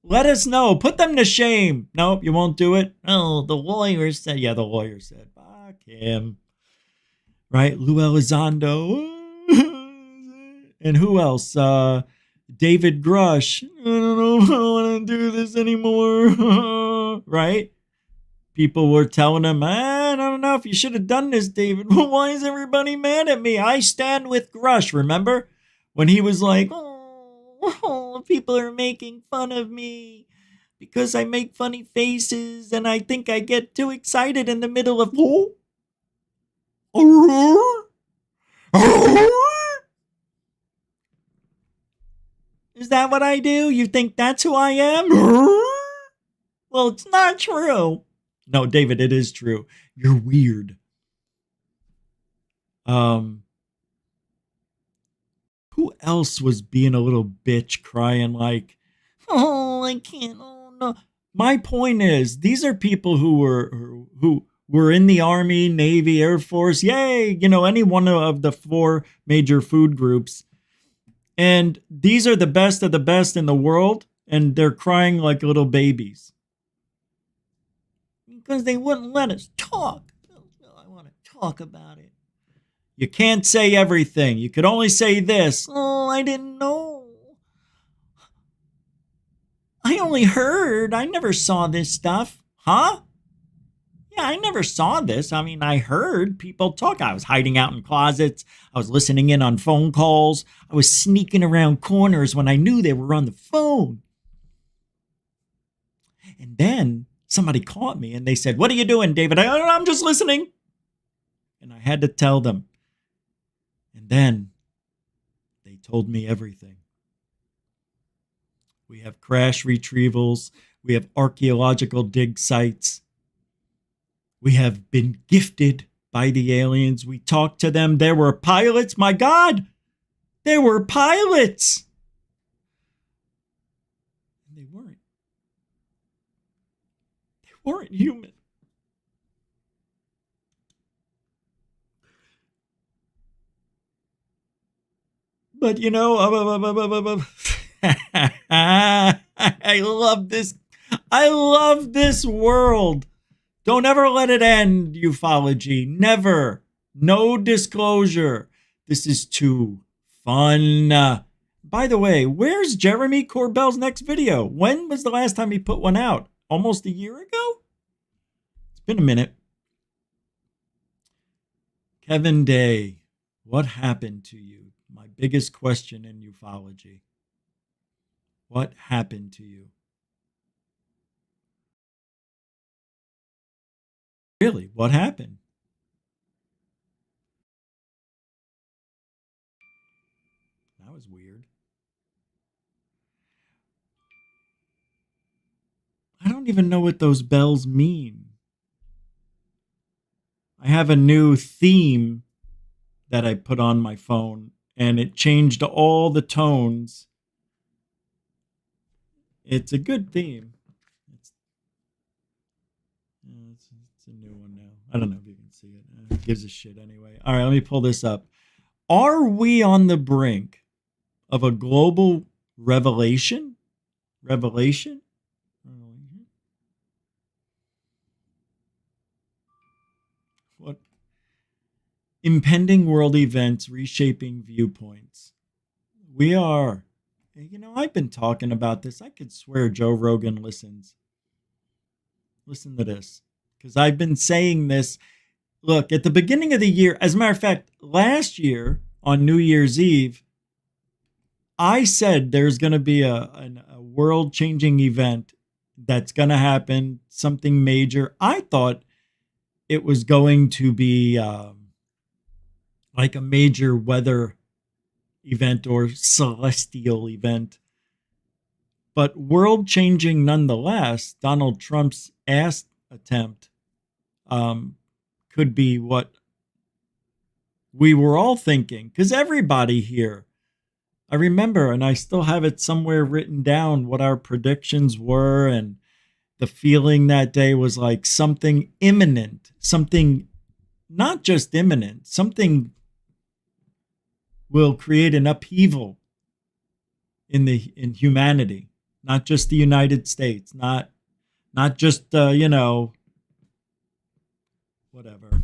Let us know. Put them to shame. Nope, you won't do it. Oh, the lawyer said. Yeah, the lawyer said. Fuck him. Right? Lou Elizondo. And who else? David Grush. I don't know if I want to do this anymore. Right? People were telling him, I don't know if you should have done this, David. Well, why is everybody mad at me? I stand with Grush, remember? When he was like, people are making fun of me because I make funny faces and I think I get too excited in the middle of... Is that what I do? You think that's who I am? Well, it's not true. No, David, it is true. You're weird. Who else was being a little bitch crying like, I can't, no. My point is, these are people who were in the Army, Navy, Air Force, yay, any one of the 4 major food groups. And these are the best of the best in the world, and they're crying like little babies. Because they wouldn't let us talk. I want to talk about it. You can't say everything. You could only say this. Oh, I didn't know. I only heard. I never saw this stuff. Huh? Yeah, I never saw this. I mean, I heard people talk. I was hiding out in closets. I was listening in on phone calls. I was sneaking around corners when I knew they were on the phone. And then somebody caught me and they said, what are you doing, David? I'm just listening. And I had to tell them. And then they told me everything. We have crash retrievals. We have archaeological dig sites. We have been gifted by the aliens. We talked to them. There were pilots. My God, there were pilots. And they weren't. They weren't human. But you know, I love this. I love this world. Don't ever let it end, ufology. Never. No disclosure. This is too fun. By the way, where's Jeremy Corbell's next video? When was the last time he put one out? Almost a year ago? It's been a minute. Kevin Day, what happened to you? My biggest question in ufology. What happened to you? Really, what happened? That was weird. I don't even know what those bells mean. I have a new theme that I put on my phone, and it changed all the tones. It's a good theme. It's a new one now. I don't know if you can see it. It gives a shit anyway. All right, let me pull this up. Are we on the brink of a global revelation? Revelation? What? Impending world events reshaping viewpoints. We are. You know, I've been talking about this. I could swear Joe Rogan listens. Listen to this. Because I've been saying this. Look, at the beginning of the year, as a matter of fact, last year on New Year's Eve, I said there's going to be a world-changing event that's going to happen, something major. I thought it was going to be like a major weather event or celestial event. But world-changing nonetheless. Donald Trump's ass attempt could be what we were all thinking. Because everybody here, I remember, and I still have it somewhere written down, what our predictions were, and the feeling that day was like something imminent, something not just imminent, something will create an upheaval in humanity, not just the United States, not just whatever.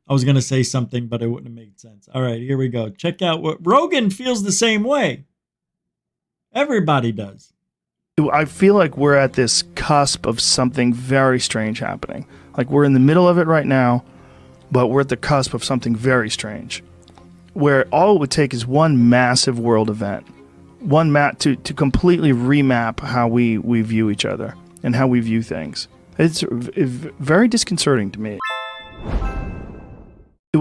I was going to say something, but it wouldn't have made sense. All right, here we go. Check out what Rogan feels the same way. Everybody does. I feel like we're at this cusp of something very strange happening. Like we're in the middle of it right now, but we're at the cusp of something very strange, where all it would take is one massive world event, one to completely remap how we view each other and how we view things. It's very disconcerting to me.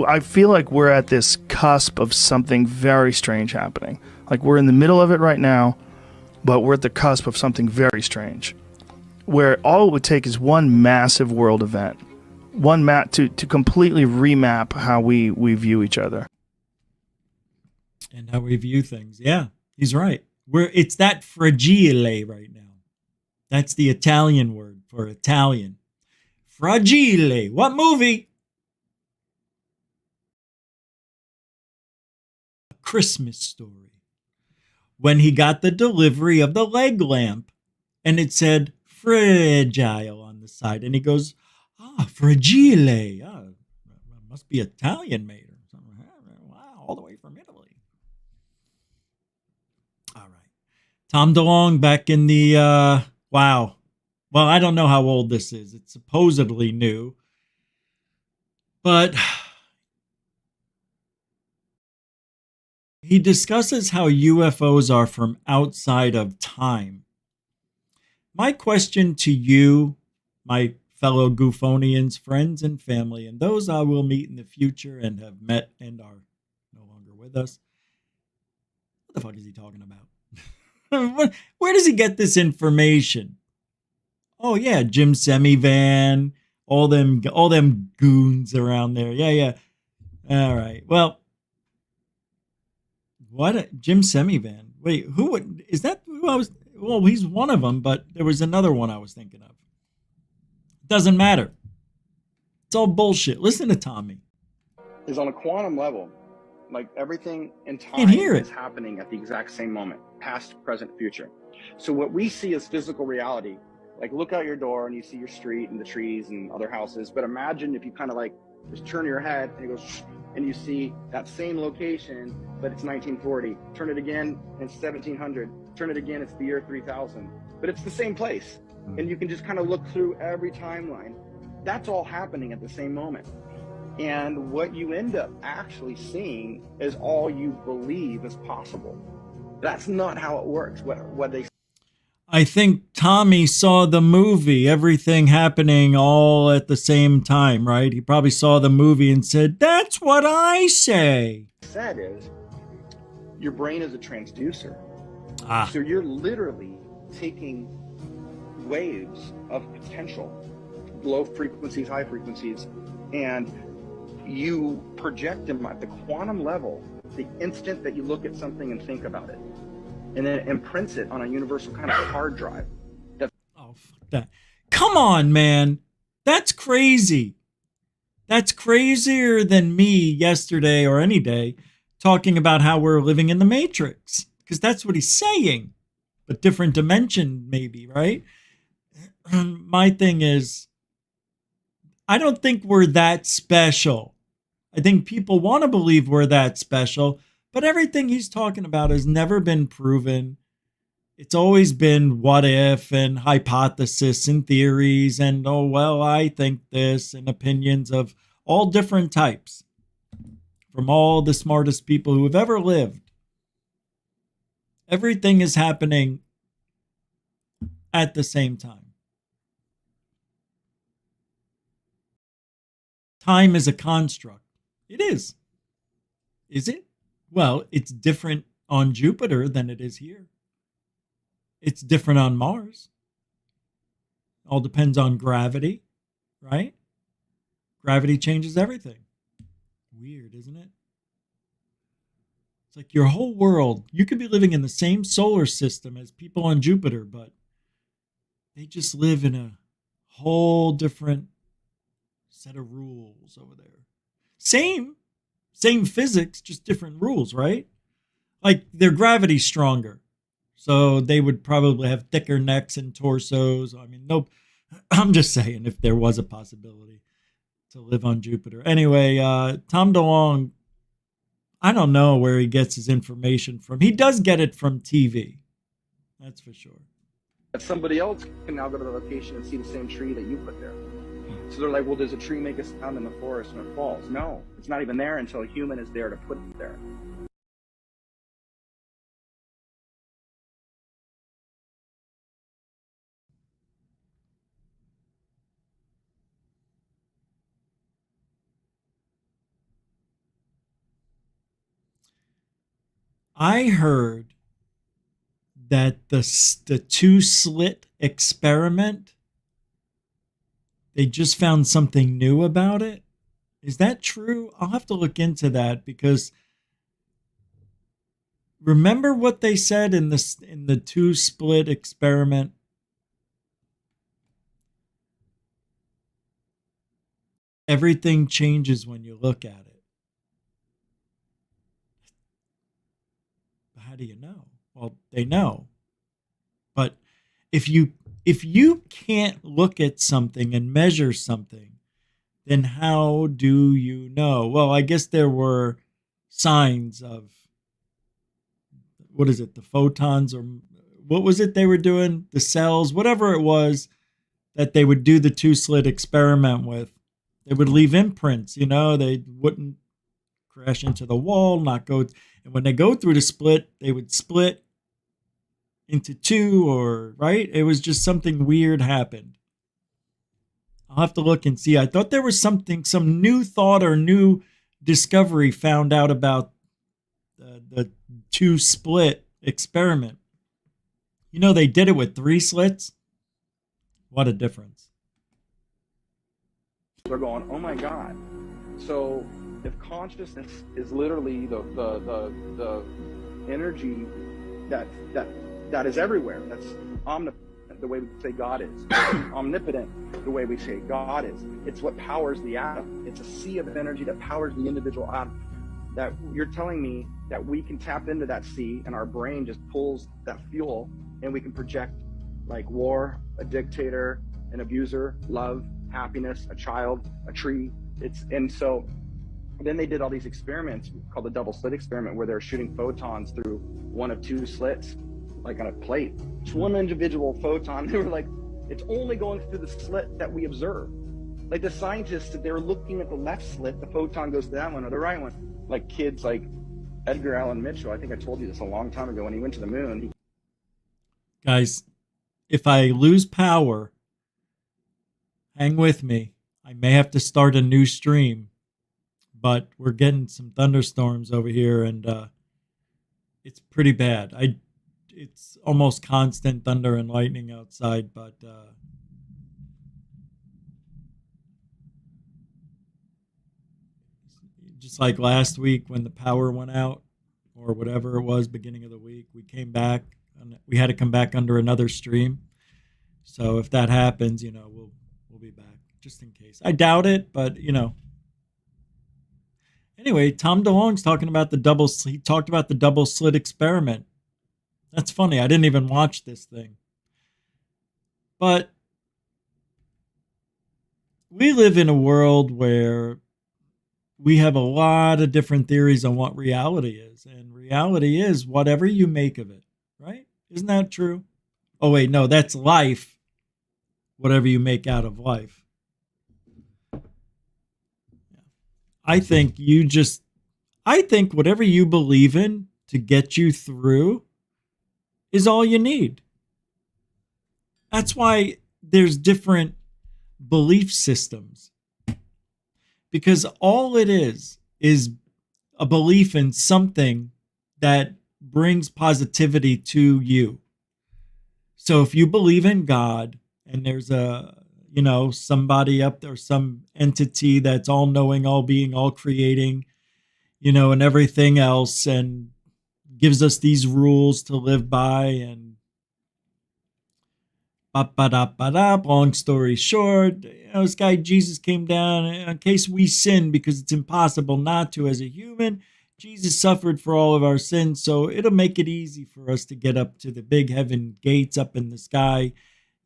I feel like we're at this cusp of something very strange happening. Like we're in the middle of it right now, but we're at the cusp of something very strange, where all it would take is one massive world event, one to completely remap how we view each other. And how we view things. Yeah, he's right. It's that fragile right now. That's the Italian word for Italian. Fragile. What movie? A Christmas Story. When he got the delivery of the leg lamp and it said fragile on the side. And he goes, fragile. Oh, must be Italian made or something. Wow, all the way from Italy. All right. Tom DeLonge back in the, wow. Well, I don't know how old this is. It's supposedly new. But he discusses how UFOs are from outside of time. My question to you, my fellow GUFOnians, friends and family, and those I will meet in the future and have met and are no longer with us. What the fuck is he talking about? Where does he get this information? Oh yeah, Jim Semivan, all them goons around there. Yeah. All right. Well, Jim Semivan? Wait, is that who I was? Well, he's one of them, but there was another one I was thinking of. Doesn't matter. It's all bullshit. Listen to Tommy. Is on a quantum level, like everything in time Can't hear it. is happening at the exact same moment, past, present, future. So what we see as physical reality, like look out your door and you see your street and the trees and other houses, but imagine if you kind of like just turn your head and it goes and you see that same location, but it's 1940. Turn it again, and it's 1700. Turn it again, it's the year 3000. But it's the same place. And you can just kind of look through every timeline. That's all happening at the same moment. And what you end up actually seeing is all you believe is possible. That's not how it works. What they I think Tommy saw the movie, everything happening all at the same time, right? He probably saw the movie and said, "That's what I say." said is your brain is a transducer. So you're literally taking waves of potential, low frequencies, high frequencies, and you project them at the quantum level the instant that you look at something and think about it. And then it imprints it on a universal kind of hard drive. Fuck that. Come on, man. That's crazy. That's crazier than me yesterday or any day talking about how we're living in the Matrix. Because that's what he's saying. But different dimension, maybe, right? My thing is, I don't think we're that special. I think people want to believe we're that special, but everything he's talking about has never been proven. It's always been what if and hypothesis and theories and, oh, well, I think this, and opinions of all different types from all the smartest people who have ever lived. Everything is happening at the same time. Time is a construct. It is. Is it? Well, it's different on Jupiter than it is here. It's different on Mars. All depends on gravity, right? Gravity changes everything. Weird, isn't it? It's like your whole world, you could be living in the same solar system as people on Jupiter, but they just live in a whole different set of rules over there. Same physics, just different rules, right? Like their gravity's stronger. So they would probably have thicker necks and torsos. I mean, nope. I'm just saying if there was a possibility to live on Jupiter. Anyway, Tom DeLonge, I don't know where he gets his information from. He does get it from TV. That's for sure. But somebody else can now go to the location and see the same tree that you put there. So they're like, well, does a tree make a sound in the forest when it falls? No, it's not even there until a human is there to put it there. I heard that the two-slit experiment, they just found something new about it. Is that true? I'll have to look into that because remember what they said in the two-split experiment? Everything changes when you look at it. How do you know? Well, they know. But if you can't look at something and measure something, then how do you know? Well, I guess there were signs of, what is it, the photons, or what was it they were doing? The cells, whatever it was that they would do the two-slit experiment with. They would leave imprints, they wouldn't crash into the wall, not go. And when they go through the split, they would split into two, or right? It was just something weird happened. I'll have to look and see. I thought there was some new thought or new discovery found out about the two split experiment. You know, they did it with 3 slits. What a difference. They're going, oh my God. So if consciousness is literally the energy that is everywhere, that's omnipotent, the way we say God is, omnipotent, the way we say God is. It's what powers the atom. It's a sea of energy that powers the individual atom. That you're telling me that we can tap into that sea and our brain just pulls that fuel and we can project like war, a dictator, an abuser, love, happiness, a child, a tree. And so then they did all these experiments called the double slit experiment where they're shooting photons through one of 2 slits, like on a plate. Just one individual photon. They were like, it's only going through the slit that we observe. Like the scientists, if they were looking at the left slit, the photon goes to that one or the right one. Like kids like Edgar Allan Mitchell, I think I told you this a long time ago, when he went to the moon. Guys, if I lose power, hang with me. I may have to start a new stream, but we're getting some thunderstorms over here, and it's pretty bad. It's almost constant thunder and lightning outside, but just like last week when the power went out, or whatever it was, beginning of the week, we came back, and we had to come back under another stream. So if that happens, you know, we'll be back just in case. I doubt it, but you know. Anyway, Tom DeLonge's talking about he talked about the double slit experiment. That's funny. I didn't even watch this thing. But we live in a world where we have a lot of different theories on what reality is. And reality is whatever you make of it, right? Isn't that true? Oh, wait, no, that's life. Whatever you make out of life. I think whatever you believe in to get you through is all you need. That's why there's different belief systems. Because all it is a belief in something that brings positivity to you. So if you believe in God and there's somebody up there, some entity that's all knowing, all being, all creating, and everything else, and gives us these rules to live by, and long story short, this guy Jesus came down in case we sin, because it's impossible not to as a human. Jesus suffered for all of our sins, so it'll make it easy for us to get up to the big heaven gates up in the sky.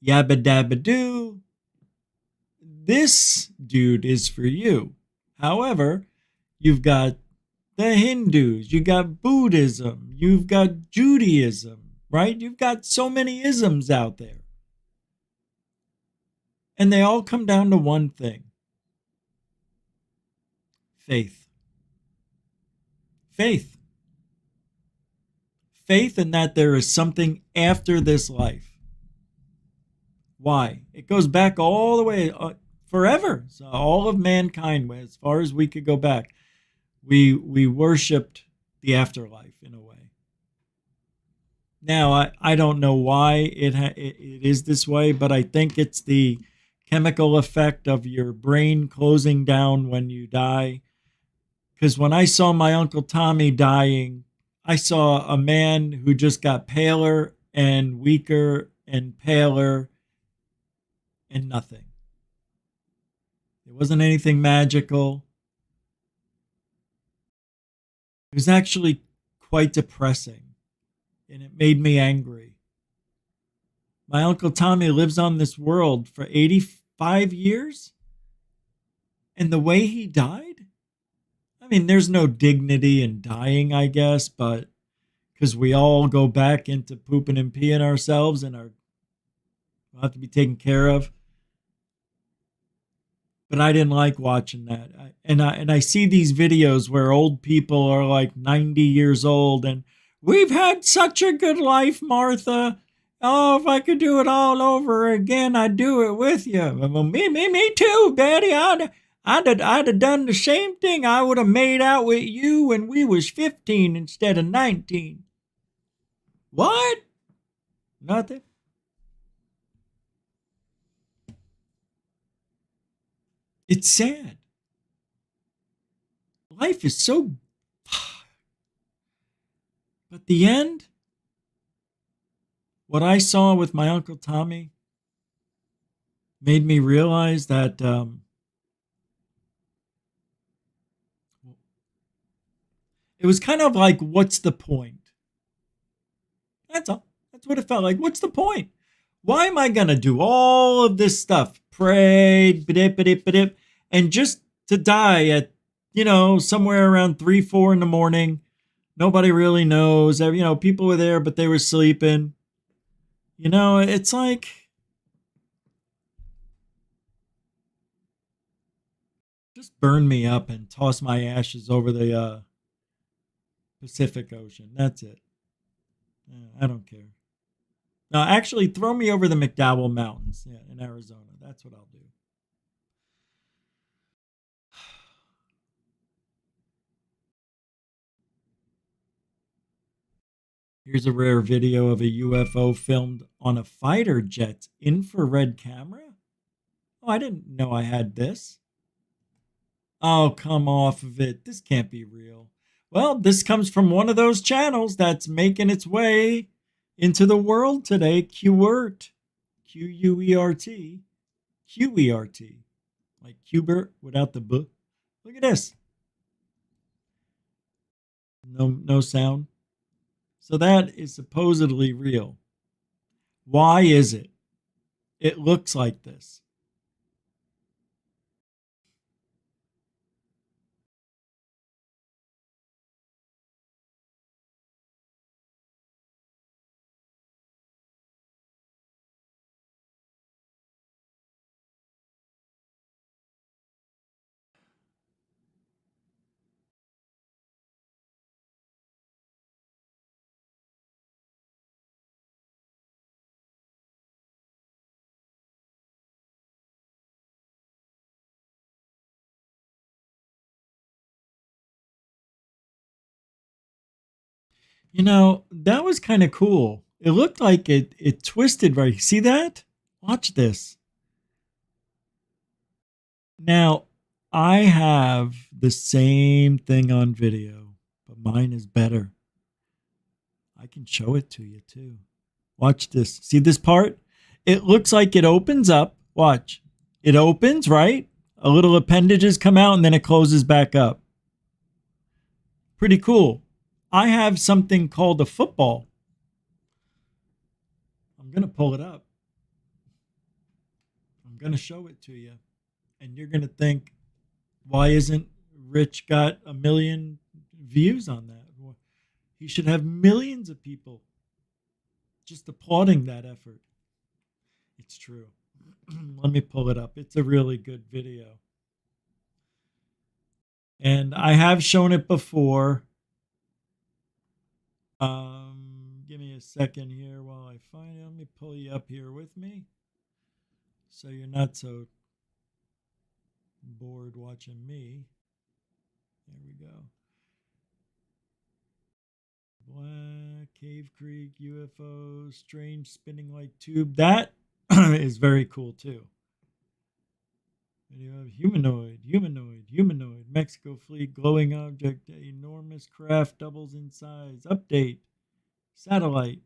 Yabba dabba doo. This dude is for you. However, you've got the Hindus, you've got Buddhism, you've got Judaism, right? You've got so many isms out there. And they all come down to one thing. Faith. Faith. Faith in that there is something after this life. Why? It goes back all the way, forever. So all of mankind, as far as we could go back, we worshipped the afterlife in a way. Now, I don't know why it is this way, but I think it's the chemical effect of your brain closing down when you die. Because when I saw my Uncle Tommy dying, I saw a man who just got paler and weaker and paler and nothing. It wasn't anything magical. It was actually quite depressing, and it made me angry. My Uncle Tommy lives on this world for 85 years, and the way he died, I mean, there's no dignity in dying, I guess, but because we all go back into pooping and peeing ourselves and we'll have to be taken care of. But I didn't like watching that. And I see these videos where old people are like 90 years old and, we've had such a good life, Martha. Oh, if I could do it all over again, I'd do it with you. Well, me too, Daddy. I'd have done the same thing. I would have made out with you when we was 15 instead of 19. What? Nothing. It's sad. Life is so. But the end, what I saw with my Uncle Tommy made me realize that it was kind of like, what's the point? That's all. That's what it felt like. What's the point? Why am I going to do all of this stuff? Pray, and just to die at, somewhere around 3, 4 in the morning. Nobody really knows. People were there, but they were sleeping. It's like, just burn me up and toss my ashes over the Pacific Ocean. That's it. I don't care. No, actually, throw me over the McDowell Mountains in Arizona. That's what I'll do. Here's a rare video of a UFO filmed on a fighter jet's infrared camera. Oh, I didn't know I had this. Oh, come off of it. This can't be real. Well, this comes from one of those channels that's making its way into the world today. QERT. Q-U-E-R-T. Q-E-R-T. Like Qbert without the B. Look at this. No sound. So that is supposedly real. Why is it? It looks like this. That was kind of cool. It looked like it twisted right. See that? Watch this. Now, I have the same thing on video, but mine is better. I can show it to you too. Watch this. See this part? It looks like it opens up. Watch. It opens, right? A little appendages come out and then it closes back up. Pretty cool. I have something called a football. I'm going to pull it up. I'm going to show it to you. And you're going to think, why isn't Rich got 1 million views on that? Well, he should have millions of people just applauding that effort. It's true. Let me pull it up. It's a really good video. And I have shown it before. Give me a second here while I find it. Let me pull you up here with me so you're not so bored watching me. There we go. Black Cave Creek UFO strange spinning light tube. That is very cool too. Video of humanoid, Mexico fleet, glowing object, enormous craft doubles in size. Update. Satellite.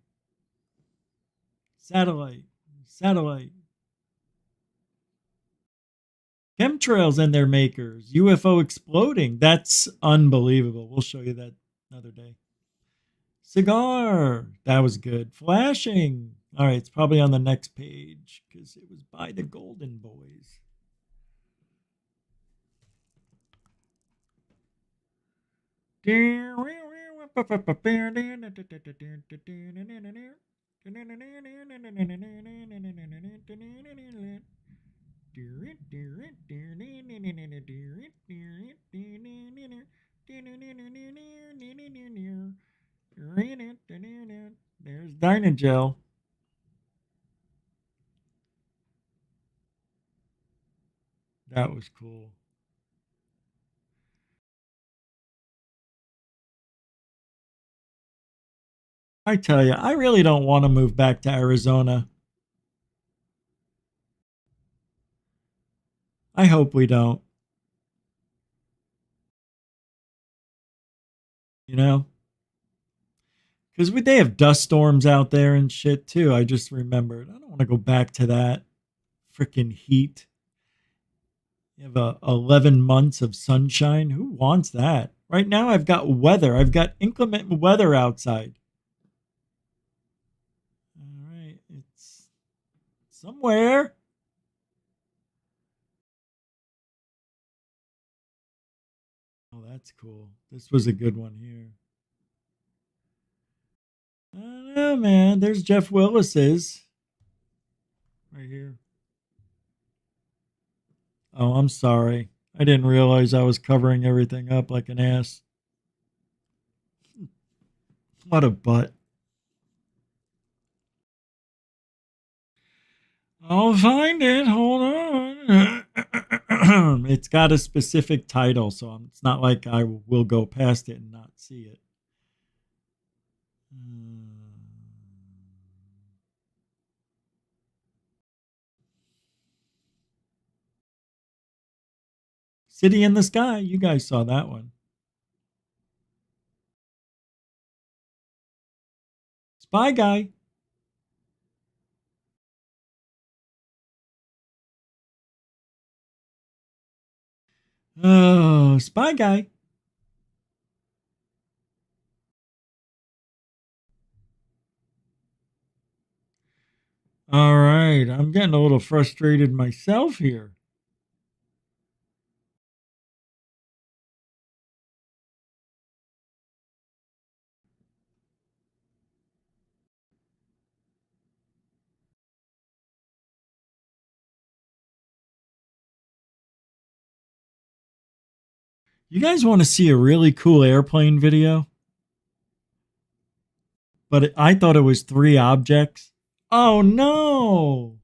Chemtrails and their makers. UFO exploding. That's unbelievable. We'll show you that another day. Cigar. That was good. Flashing. All right, it's probably on the next page because it was by the Golden Boys. There's Dynagel. That was cool. I tell you, I really don't want to move back to Arizona. I hope we don't. You know? Because they have dust storms out there and shit too. I just remembered. I don't want to go back to that freaking heat. You have 11 months of sunshine. Who wants that? Right now, I've got weather. I've got inclement weather outside. All right. It's somewhere. Oh, that's cool. This was a good one here. I don't know, man. There's Jeff Willis's. Right here. Oh, I'm sorry. I didn't realize I was covering everything up like an ass. What a butt. I'll find it. Hold on. It's got a specific title, so it's not like I will go past it and not see it. City in the Sky. You guys saw that one. Spy Guy. Oh, Spy Guy. All right. I'm getting a little frustrated myself here. You guys want to see a really cool airplane video? But I thought it was 3 objects. Oh, no.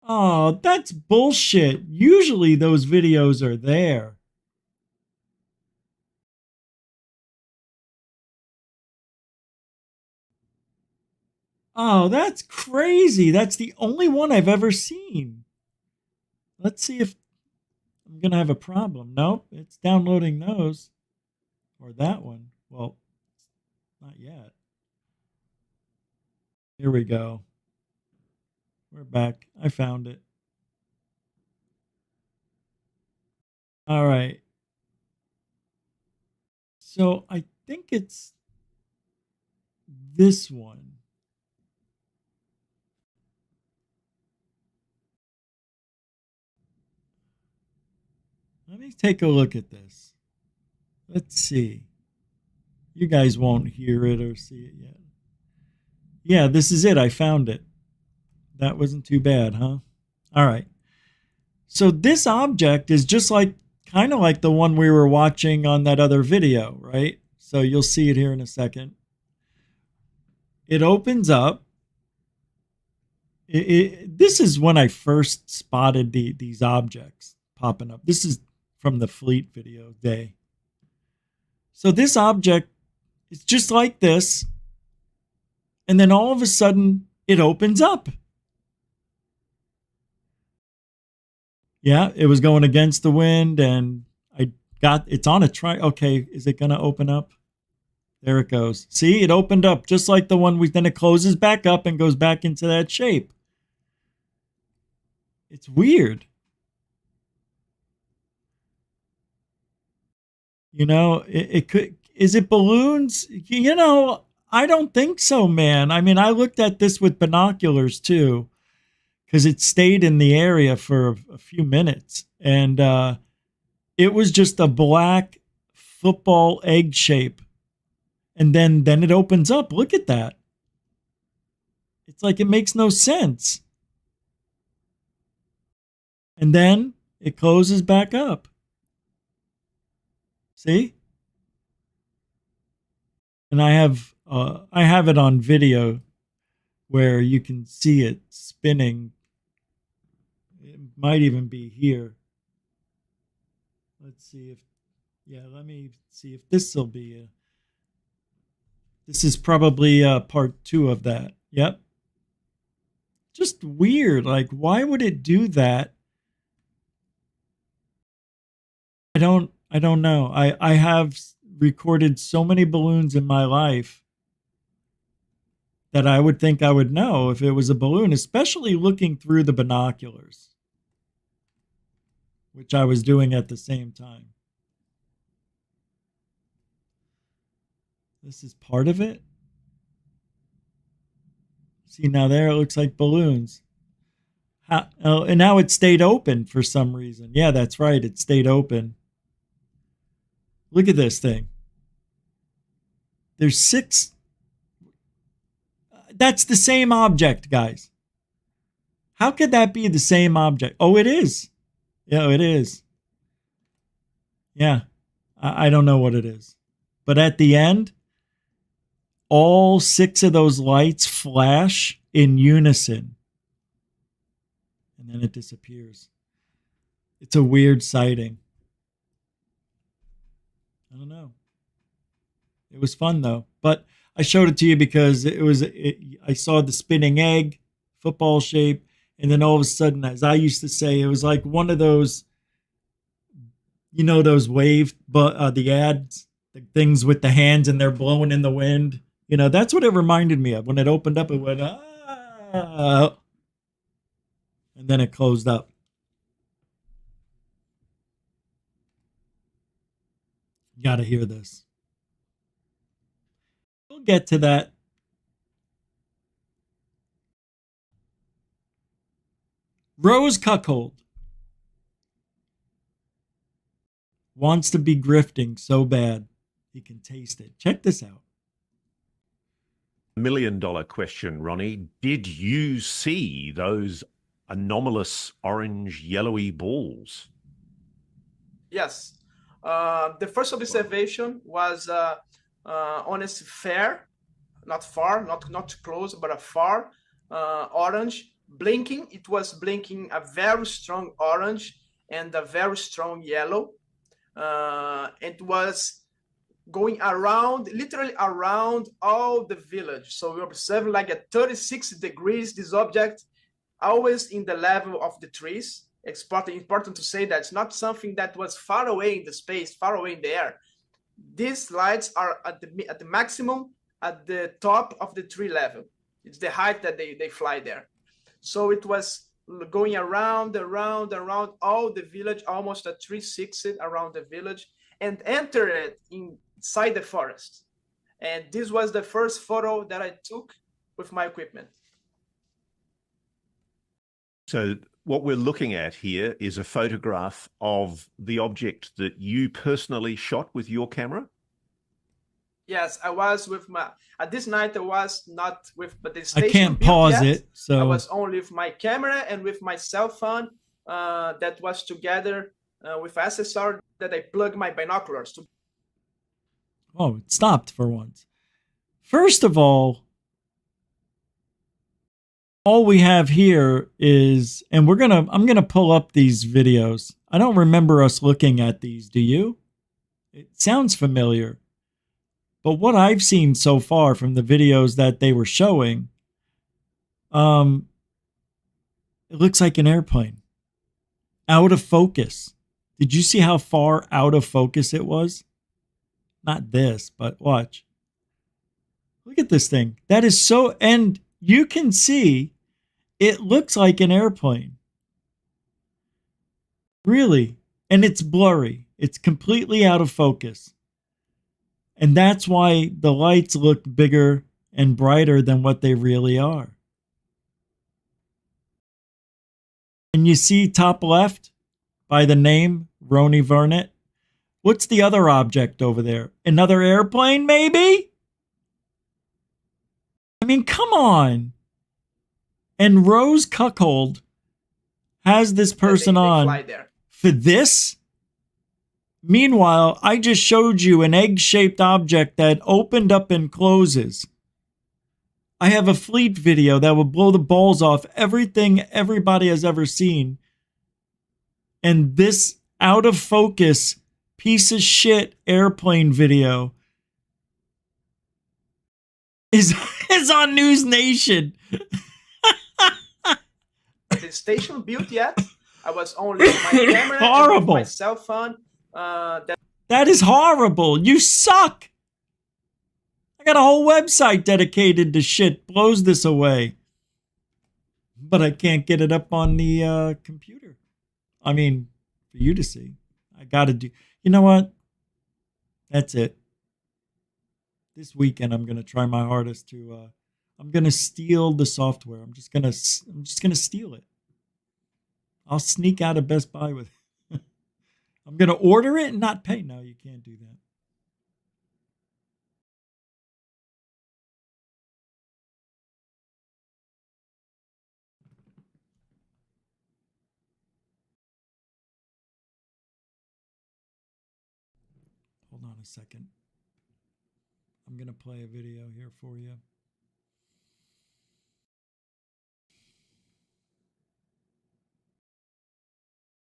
Oh, that's bullshit. Usually those videos are there. Oh, that's crazy. That's the only one I've ever seen. Let's see if I'm going to have a problem. Nope, it's downloading those. Or that one. Well, not yet. Here we go. We're back. I found it. All right. So I think it's this one. Let me take a look at this. Let's see. You guys won't hear it or see it yet. Yeah, this is it. I found it. That wasn't too bad, huh? All right. So this object is just like, kind of like the one we were watching on that other video, right? So you'll see it here in a second. It opens up. This is when I first spotted these objects popping up. This is from the Fleet video day. So this object is just like this. And then all of a sudden, it opens up. Yeah, it was going against the wind, and it's on a okay, is it going to open up? There it goes. See, it opened up just like the one then it closes back up and goes back into that shape. It's weird. You know, it could, is it balloons? You know, I don't think so, man. I mean, I looked at this with binoculars too, because it stayed in the area for a few minutes. And it was just a black football egg shape. And then it opens up. Look at that. It's like it makes no sense. And then it closes back up. See? And I have it on video where you can see it spinning. It might even be here. Let's see if, yeah, let me see if this will be This is probably part 2 of that. Yep. Just weird. Like, why would it do that? I don't know. I have recorded so many balloons in my life that I would think I would know if it was a balloon, especially looking through the binoculars, which I was doing at the same time. This is part of it. See, now there it looks like balloons. And now it stayed open for some reason. Yeah, that's right. It stayed open. Look at this thing. There's 6. That's the same object, guys. How could that be the same object? Oh, it is. Yeah, it is. Yeah. I don't know what it is. But at the end, all 6 of those lights flash in unison. And then it disappears. It's a weird sighting. I don't know. It was fun, though. But I showed it to you because I saw the spinning egg, football shape, and then all of a sudden, as I used to say, it was like one of those, you know, those wave, but the ads, the things with the hands and they're blowing in the wind. You know, that's what it reminded me of. When it opened up, it went, ah, and then it closed up. You got to hear this. We'll get to that. Rose Cuckold wants to be grifting so bad he can taste it. Check this out. $1 million question, Ronnie. Did you see those anomalous orange yellowy balls? Yes. The first observation was honestly fair, not far, not close, but a far orange. Blinking, it was blinking a very strong orange and a very strong yellow. It was going around, literally around all the village. So we observed like at 36 degrees, this object always in the level of the trees. It's important to say that it's not something that was far away in the space, far away in the air. These lights are at the maximum at the top of the tree level. It's the height that they fly there. So it was going around all the village, almost a 360 around the village, and entered inside the forest. And this was the first photo that I took with my equipment. So what we're looking at here is a photograph of the object that you personally shot with your camera? Yes, I was with at this night I was not with, but the station I can't pause yet. it, so I was only with my camera and with my cell phone that was together with accessory that I plug my binoculars to. Oh, it stopped for once. First of all we have here is, and I'm gonna pull up these videos. I don't remember us looking at these. Do you? It sounds familiar. But what I've seen so far from the videos that they were showing, it looks like an airplane. Out of focus. Did you see how far out of focus it was? Not this, but watch. Look at this thing. That is so, and you can see it looks like an airplane. Really. And it's blurry. It's completely out of focus. And that's why the lights look bigger and brighter than what they really are. And you see top left by the name Roni Vernet. What's the other object over there? Another airplane, maybe? I mean, come on. And Rose Cuckold has this person on for this. Meanwhile, I just showed you an egg-shaped object that opened up and closes. I have a fleet video that will blow the balls off everything everybody has ever seen. And this out of focus piece of shit airplane video is on News Nation. The station built yet. I was only on my camera and my cell phone. That is horrible. You suck. I got a whole website dedicated to shit. Blows this away. But I can't get it up on the computer. I mean, for you to see. I got to do... You know what? That's it. This weekend, I'm going to try my hardest to... I'm going to steal the software. I'm just going to steal it. I'll sneak out of Best Buy with it. I'm going to order it and not pay. No, you can't do that. Hold on a second. I'm going to play a video here for you.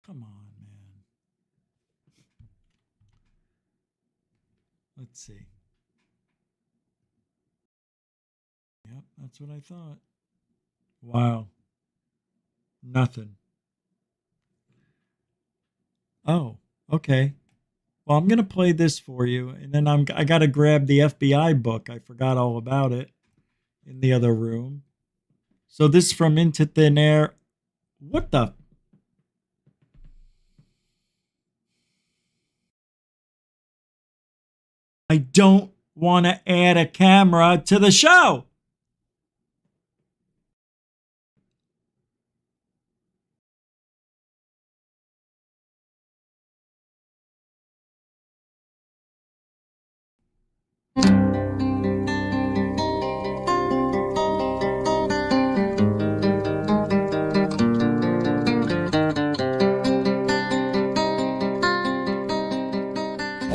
Come on, man. Let's see. Yep, that's what I thought. Wow. Nothing. Oh, okay. Well, I'm going to play this for you, and then I got to grab the FBI book. I forgot all about it in the other room. So this is from Into Thin Air. What the... I don't want to add a camera to the show.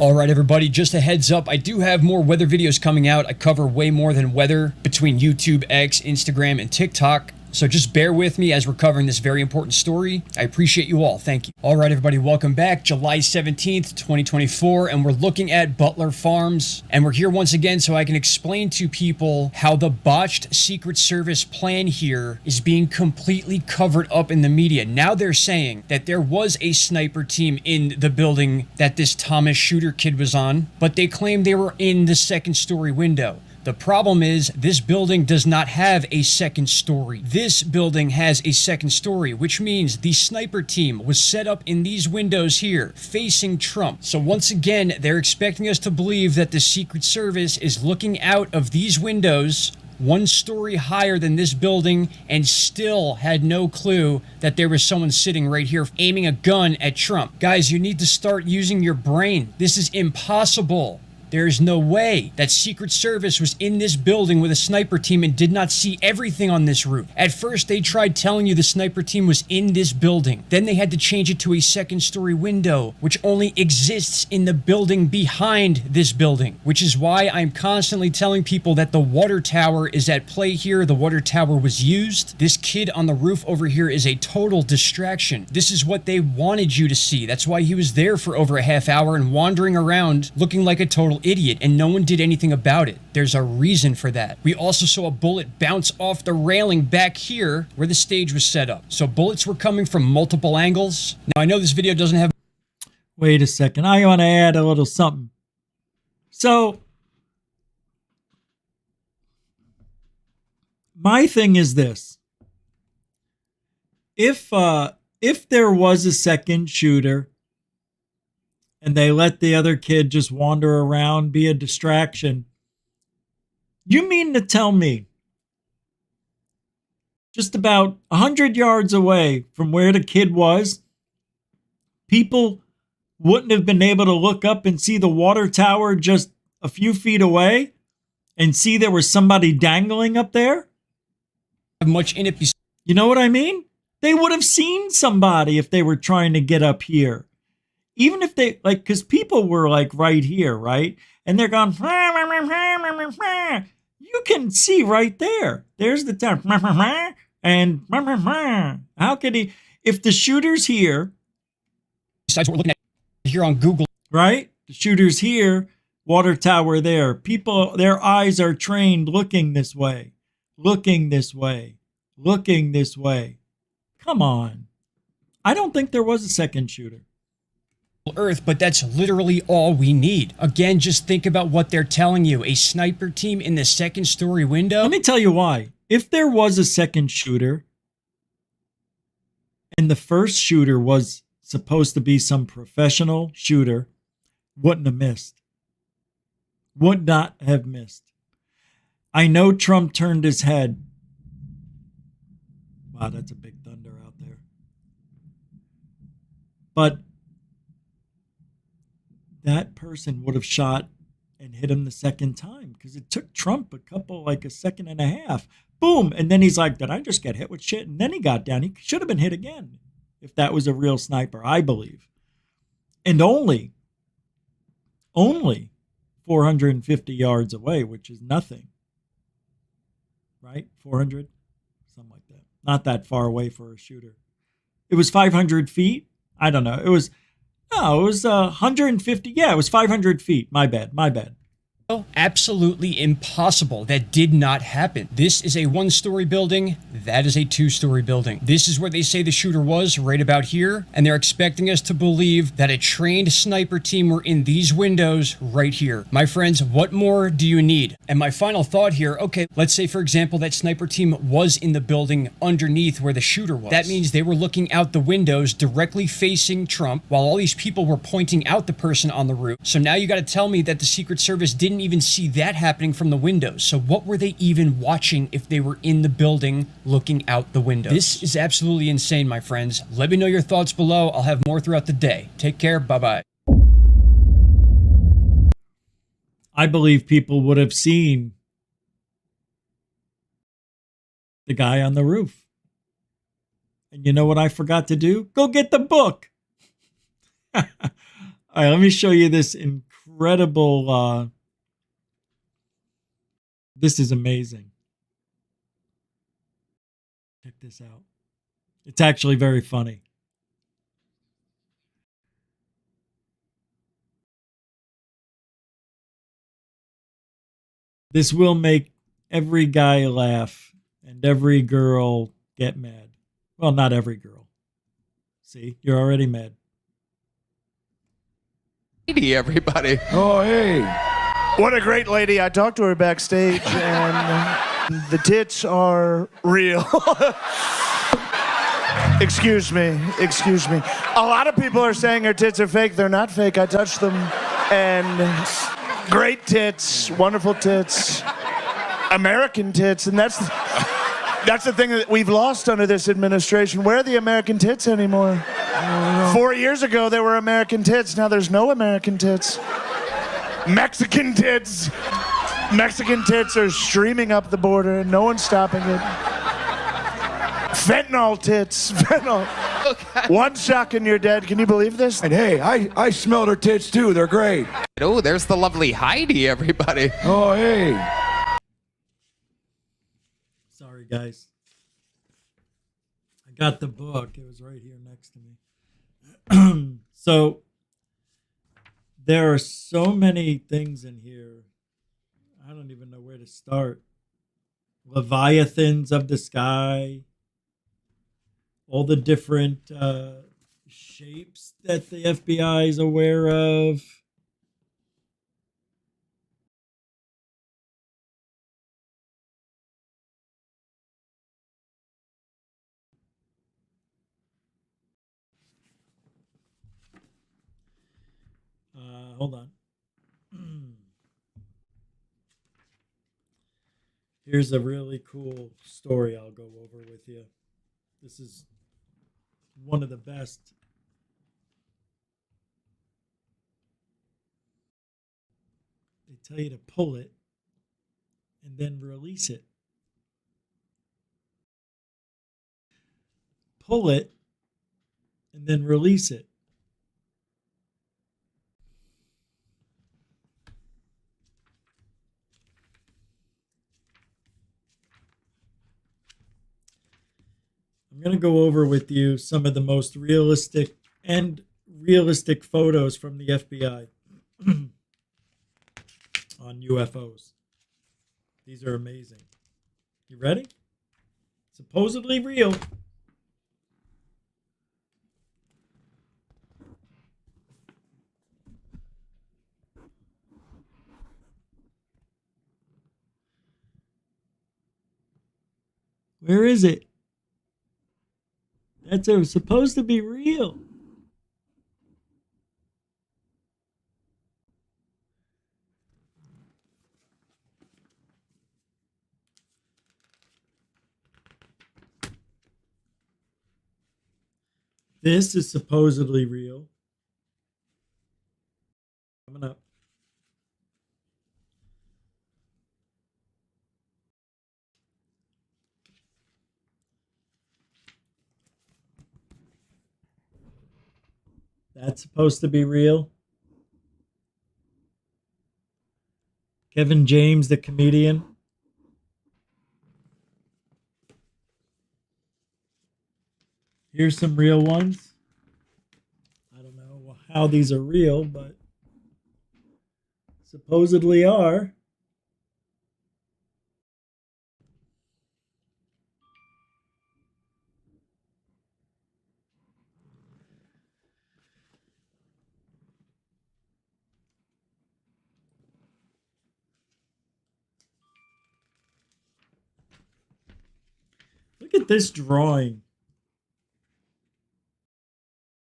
All right, everybody, just a heads up. I do have more weather videos coming out. I cover way more than weather between YouTube, X, Instagram, and TikTok. So just bear with me as we're covering this very important story. I appreciate you all. Thank you. All right, everybody, welcome back. July 17th, 2024, and we're looking at Butler Farms. And we're here once again so I can explain to people how the botched Secret Service plan here is being completely covered up in the media. Now they're saying that there was a sniper team in the building that this Thomas Shooter kid was on, but they claim they were in the second story window. The problem is this building does not have a second story. This building has a second story, which means the sniper team was set up in these windows here, facing Trump. So once again, they're expecting us to believe that the Secret Service is looking out of these windows one story higher than this building and still had no clue that there was someone sitting right here aiming a gun at Trump. Guys, you need to start using your brain. This is impossible. There is no way that Secret Service was in this building with a sniper team and did not see everything on this roof. At first, they tried telling you the sniper team was in this building. Then they had to change it to a second story window, which only exists in the building behind this building, which is why I'm constantly telling people that the water tower is at play here. The water tower was used. This kid on the roof over here is a total distraction. This is what they wanted you to see. That's why he was there for over a half hour and wandering around looking like a total idiot, and no one did anything about it. There's a reason for that. We also saw a bullet bounce off the railing back here where the stage was set up. So bullets were coming from multiple angles. Now I know this video doesn't have... Wait a second. I want to add a little something. So my thing is this. If there was a second shooter and they let the other kid just wander around, be a distraction, you mean to tell me just about 100 yards away from where the kid was, people wouldn't have been able to look up and see the water tower just a few feet away and see there was somebody dangling up there? Much in it. You know what I mean? They would have seen somebody if they were trying to get up here. Even if they, like, because people were, like, right here, right? And they're going, you can see right there. There's the tower. And how could he, if the shooter's here. Besides what we're looking at here on Google. Right? The shooter's here. Water tower there. People, their eyes are trained looking this way, looking this way, looking this way. Come on. I don't think there was a second shooter. Earth, but that's literally all we need. Again, just think about what they're telling you. A sniper team in the second story window. Let me tell you why. If there was a second shooter, and the first shooter was supposed to be some professional shooter, wouldn't have missed. Would not have missed. I know Trump turned his head. Wow, that's a big thunder out there. But that person would have shot and hit him the second time because it took Trump a second and a half. Boom. And then he's like, did I just get hit with shit? And then he got down. He should have been hit again if that was a real sniper, I believe. And only 450 yards away, which is nothing. Right? 400? Something like that. Not that far away for a shooter. It was 500 feet? I don't know. It was 150. Yeah, it was 500 feet. My bad. Absolutely impossible. That did not happen. This is a one-story building. That is a two-story building. This is where they say the shooter was, right about here. And they're expecting us to believe that a trained sniper team were in these windows right here. My friends, what more do you need? And my final thought here, okay, let's say, for example, that sniper team was in the building underneath where the shooter was. That means they were looking out the windows directly facing Trump while all these people were pointing out the person on the roof. So now you got to tell me that the Secret Service didn't even see that happening from the windows. So what were they even watching if they were in the building looking out the windows? This is absolutely insane, my friends. Let me know your thoughts below. I'll have more throughout the day. Take care. Bye-bye. I believe people would have seen the guy on the roof. And you know what I forgot to do? Go get the book. All right, let me show you this incredible... This is amazing. Check this out. It's actually very funny. This will make every guy laugh and every girl get mad. Well, not every girl. See, you're already mad. Hey, everybody. Oh, hey. What a great lady. I talked to her backstage, and the tits are real. Excuse me. A lot of people are saying her tits are fake. They're not fake. I touched them, and great tits, wonderful tits, American tits, and that's the thing that we've lost under this administration. Where are the American tits anymore? 4 years ago, there were American tits. Now there's no American tits. Mexican tits. Mexican tits are streaming up the border and no one's stopping it. Fentanyl tits. Fentanyl. Okay. One shock and you're dead. Can you believe this? And hey, I smelled her tits too. They're great. Oh, there's the lovely Heidi, everybody. Oh, hey. Sorry, guys. I got the book. It was right here next to me. So there are so many things in here. I don't even know where to start. Leviathans of the sky. All the different shapes that the FBI is aware of. Hold on. Here's a really cool story I'll go over with you. This is one of the best. They tell you to pull it and then release it. Pull it and then release it. I'm going to go over with you some of the most realistic photos from the FBI. on UFOs. These are amazing. You ready? Supposedly real. Where is it? That's supposed to be real. This is supposedly real. Coming up. That's supposed to be real. Kevin James, the comedian. Here's some real ones. I don't know how these are real, but supposedly are. Look at this drawing.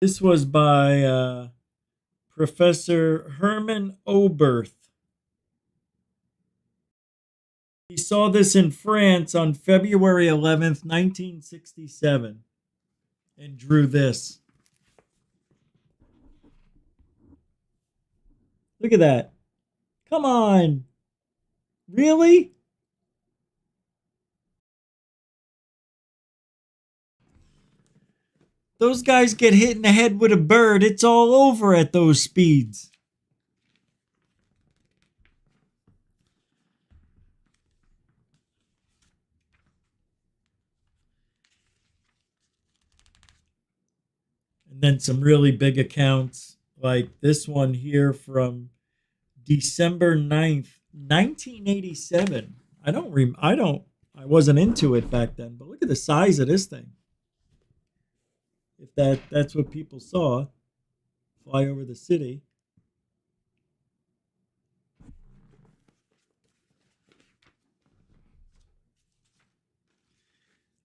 This was by Professor Herman Oberth. He saw this in France on February 11th, 1967, and drew this. Look at that. Come on. Really? Those guys get hit in the head with a bird, it's all over at those speeds. And then some really big accounts, like this one here from December 9th, 1987. I wasn't into it back then, but look at the size of this thing. If that's what people saw, fly over the city.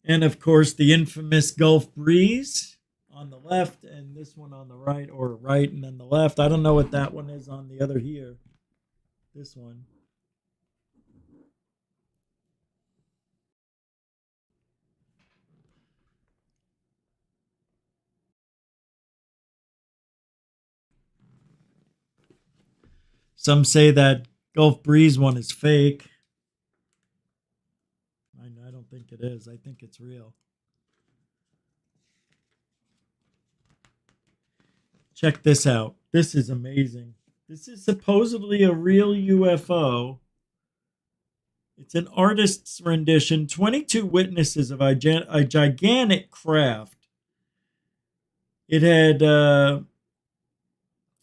And of course, the infamous Gulf breeze on the left, and this one on the right, or right and then the left. I don't know what that one is on the other here. This one. Some say that Gulf breeze one is fake. I don't think it is. I think it's real. Check this out. This is amazing. This is supposedly a real UFO. It's an artist's rendition. 22 witnesses of a gigantic craft. It had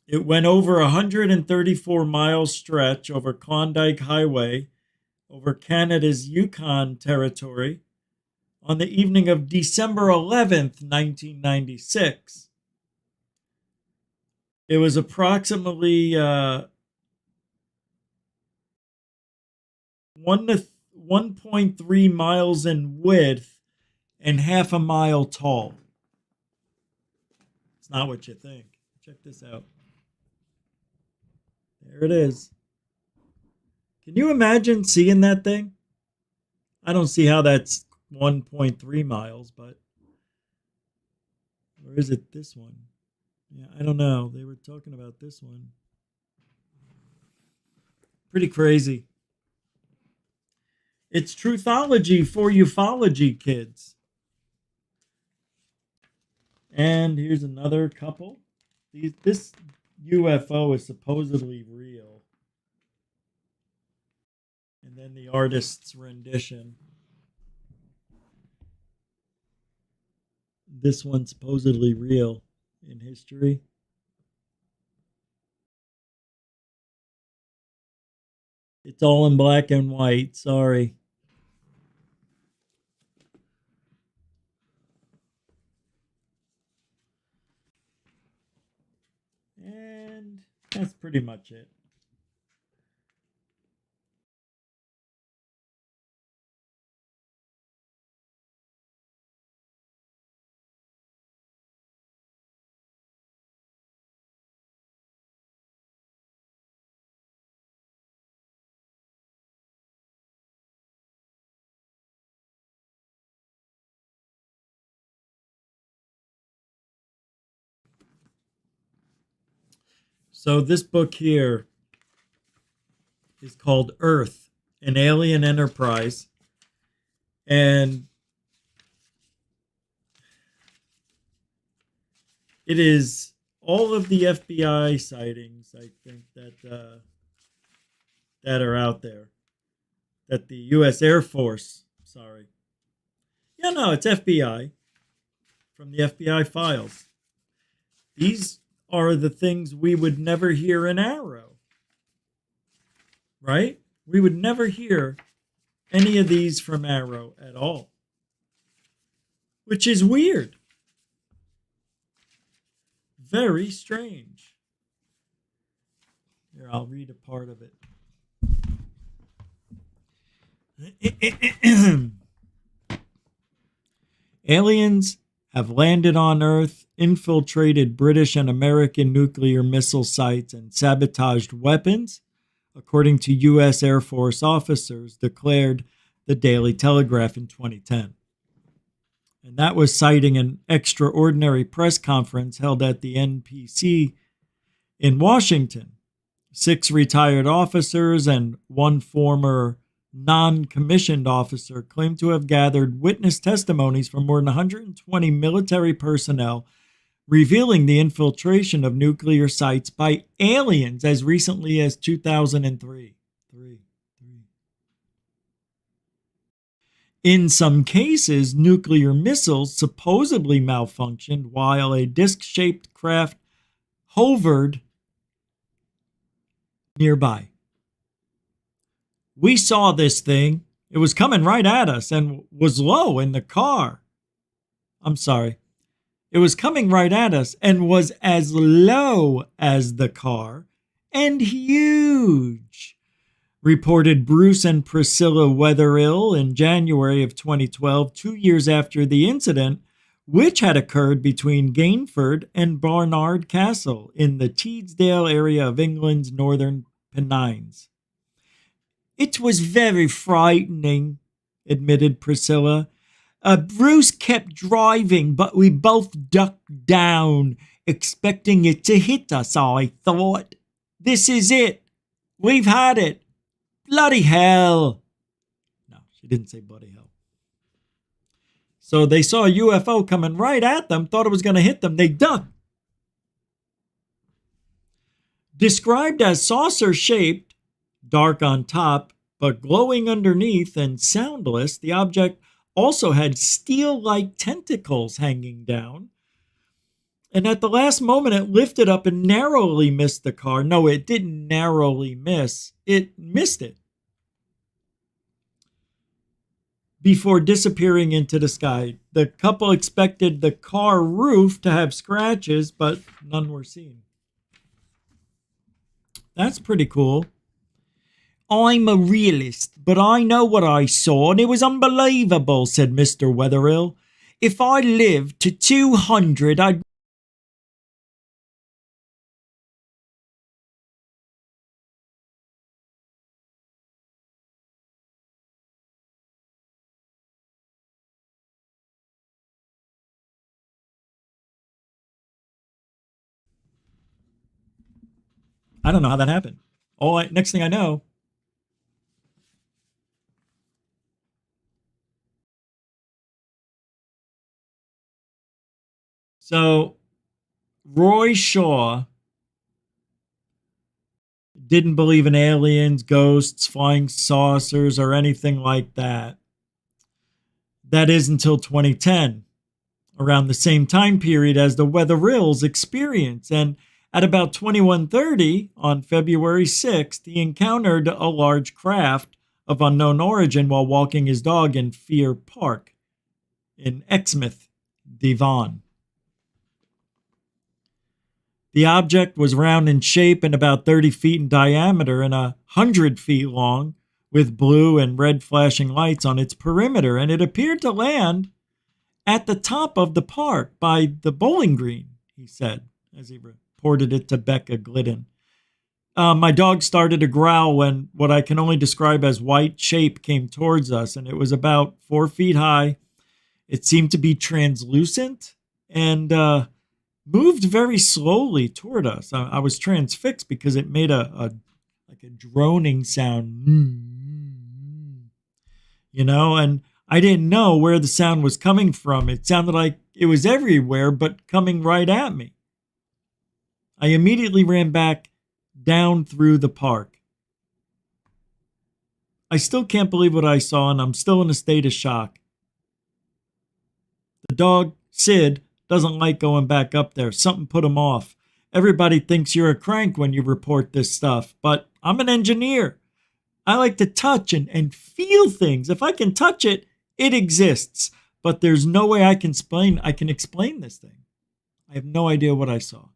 it went over 134 mile stretch over Klondike Highway, over Canada's Yukon territory, on the evening of December 11th, 1996. It was approximately 1.3 miles in width and half a mile tall. It's not what you think. Check this out. There it is. Can you imagine seeing that thing? I don't see how that's 1.3 miles, but or is it this one? Yeah, I don't know. They were talking about this one. Pretty crazy. It's truthology for ufology, kids. And here's another couple. This UFO is supposedly real. And then the artist's rendition. This one's supposedly real in history. It's all in black and white. Sorry. And that's pretty much it. So this book here is called Earth, an Alien Enterprise. And it is all of the FBI sightings, I think, that are out there. That the U.S. Air Force, sorry. Yeah, no, it's FBI. From the FBI files. These are the things we would never hear in Arrow. Right? We would never hear any of these from Arrow at all. Which is weird. Very strange. Here, I'll read a part of it. Aliens have landed on Earth, infiltrated British and American nuclear missile sites, and sabotaged weapons, according to U.S. Air Force officers, declared the Daily Telegraph in 2010. And that was citing an extraordinary press conference held at the NPC in Washington. 6 retired officers and 1 former non-commissioned officer claimed to have gathered witness testimonies from more than 120 military personnel revealing the infiltration of nuclear sites by aliens as recently as 2003. In some cases, nuclear missiles supposedly malfunctioned while a disc-shaped craft hovered nearby. We saw this thing. It was coming right at us and was low in the car. I'm sorry. It was coming right at us and was as low as the car and huge, reported Bruce and Priscilla Wetherill in January of 2012, 2 years after the incident, which had occurred between Gainford and Barnard Castle in the Teesdale area of England's northern Pennines. It was very frightening, admitted Priscilla. Bruce kept driving, but we both ducked down, expecting it to hit us, I thought. This is it. We've had it. Bloody hell. No, she didn't say bloody hell. So they saw a UFO coming right at them, thought it was going to hit them. They ducked. Described as saucer-shaped, dark on top, but glowing underneath and soundless, the object also had steel-like tentacles hanging down. And at the last moment, it lifted up and narrowly missed the car. No, it didn't narrowly miss. It missed it. Before disappearing into the sky. The couple expected the car roof to have scratches, but none were seen. That's pretty cool. I'm a realist, but I know what I saw, and it was unbelievable, said Mr. Wetherill. If I lived to 200, I'd... I don't know how that happened. Next thing I know, so Roy Shaw didn't believe in aliens, ghosts, flying saucers, or anything like that. That is until 2010, around the same time period as the Wetherills experience. And At about 21:30 on February 6th, he encountered a large craft of unknown origin while walking his dog in Fear Park in Exmouth, Devon. The object was round in shape and about 30 feet in diameter and 100 feet long, with blue and red flashing lights on its perimeter, and it appeared to land at the top of the park by the bowling green, he said, as he reported it to Becca Glidden. My dog started to growl when what I can only describe as white shape came towards us, and it was about 4 feet high. It seemed to be translucent and moved very slowly toward us. I was transfixed because it made a droning sound, and I didn't know where the sound was coming from. It sounded like it was everywhere, but coming right at me. I immediately ran back down through the park. I still can't believe what I saw, and I'm still in a state of shock. The dog, Sid, doesn't like going back up there. Something put him off. Everybody thinks you're a crank when you report this stuff, but I'm an engineer. I like to touch and feel things. If I can touch it, it exists. But there's no way I can explain this thing. I have no idea what I saw.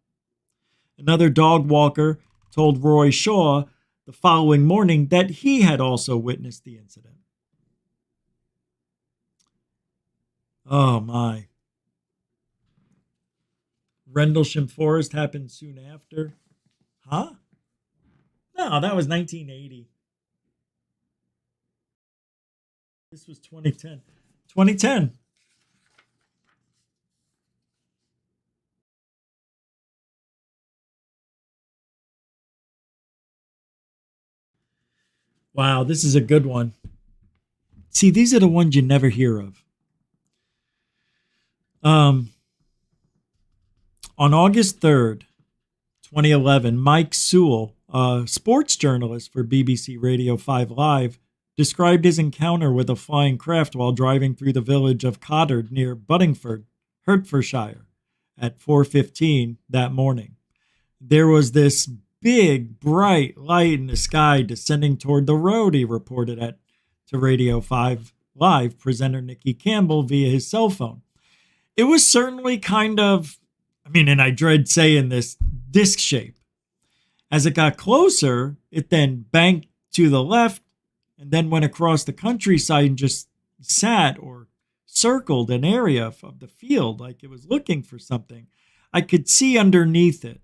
Another dog walker told Roy Shaw the following morning that he had also witnessed the incident. Oh my. Rendlesham Forest happened soon after. Huh? No, that was 1980. This was 2010. 2010. Wow, this is a good one. See, these are the ones you never hear of. On August 3rd, 2011, Mike Sewell, a sports journalist for BBC Radio 5 Live, described his encounter with a flying craft while driving through the village of Cottard near Buddingford, Hertfordshire, at 4:15 that morning. There was this big, bright light in the sky descending toward the road, he reported to Radio 5 Live presenter Nicky Campbell via his cell phone. It was certainly kind of, and I dread saying this, disc shape. As it got closer, it then banked to the left and then went across the countryside and just sat or circled an area of the field like it was looking for something. I could see underneath it.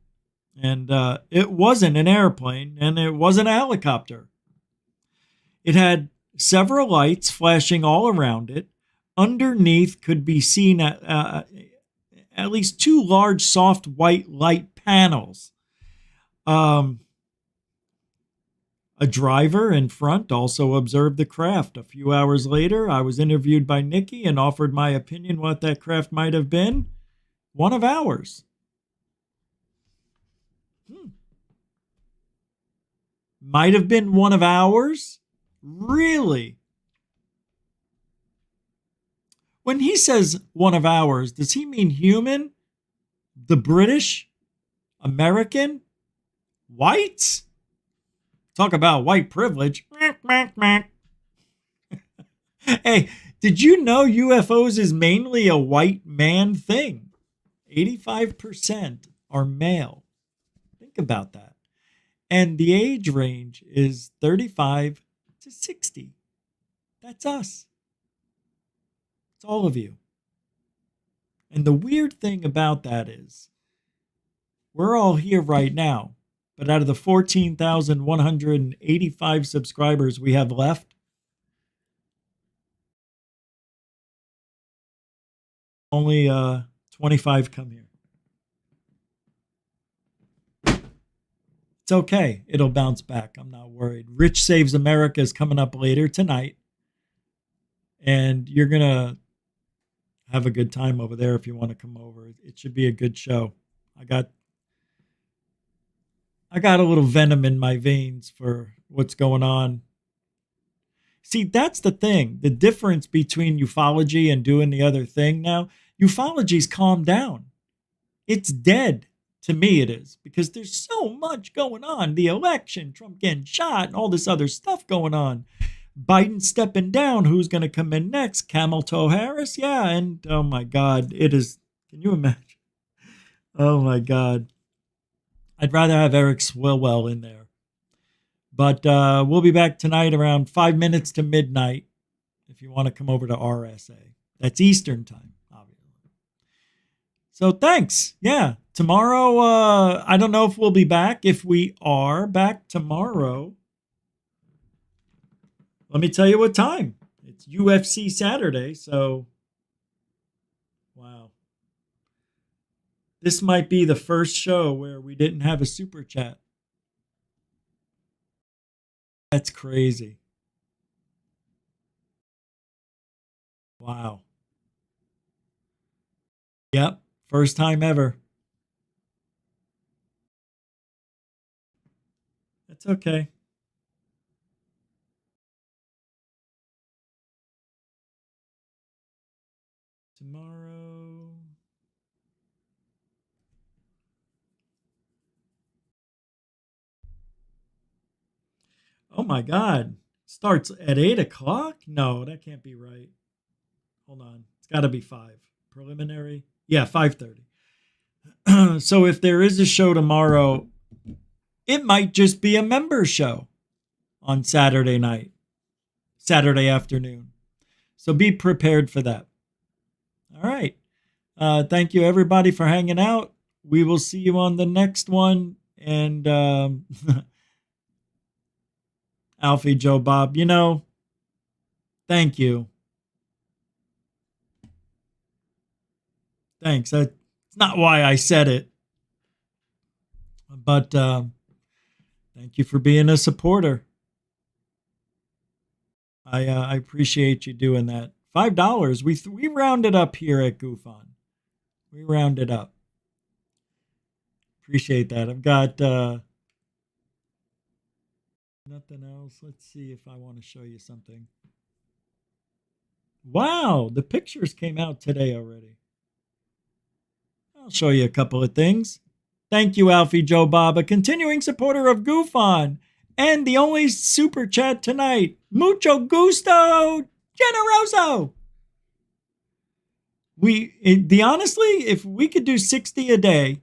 And it wasn't an airplane, and it wasn't a helicopter. It had several lights flashing all around it. Underneath could be seen at least two large soft white light panels. A driver in front also observed the craft. A few hours later, I was interviewed by Nikki and offered my opinion what that craft might have been. One of ours. Might have been one of ours? Really? When he says one of ours, does he mean human? The British? American? Whites? Talk about white privilege. Hey, did you know UFOs is mainly a white man thing? 85% are male. Think about that. And the age range is 35 to 60. That's us. It's all of you. And the weird thing about that is we're all here right now. But out of the 14,185 subscribers we have left, only 25 come here. It's okay. It'll bounce back. I'm not worried. Rich Saves America is coming up later tonight. And you're going to have a good time over there if you want to come over. It should be a good show. I got a little venom in my veins for what's going on. See, that's the thing. The difference between ufology and doing the other thing now, ufology's calmed down. It's dead To me, it is, because there's so much going on. The election, Trump getting shot, and all this other stuff going on. Biden stepping down. Who's going to come in next? Camel Toe Harris? Yeah, and oh my God, it is. Can you imagine? Oh my God. I'd rather have Eric Swilwell in there. But we'll be back tonight around 5 minutes to midnight if you want to come over to RSA. That's Eastern time, obviously. So thanks. Yeah. Tomorrow, I don't know if we'll be back. If we are back tomorrow, let me tell you what time. It's UFC Saturday, so wow. This might be the first show where we didn't have a super chat. That's crazy. Wow. Yep, first time ever. That's okay. Tomorrow. Oh my God. Starts at 8 o'clock? No, that can't be right. Hold on. It's got to be 5. Preliminary? Yeah, 5:30. So if there is a show tomorrow, it might just be a member show on Saturday night, Saturday afternoon. So be prepared for that. All right. Thank you, everybody, for hanging out. We will see you on the next one. And Alfie, Joe, Bob, thank you. Thanks. That's not why I said it. But thank you for being a supporter. I appreciate you doing that. $5. We rounded up here at GUFON. We rounded up. Appreciate that. I've got nothing else. Let's see if I want to show you something. Wow, the pictures came out today already. I'll show you a couple of things. Thank you, Alfie Joe Bob, a continuing supporter of GUFON, and the only super chat tonight. Mucho gusto, generoso. Honestly, if we could do 60 a day,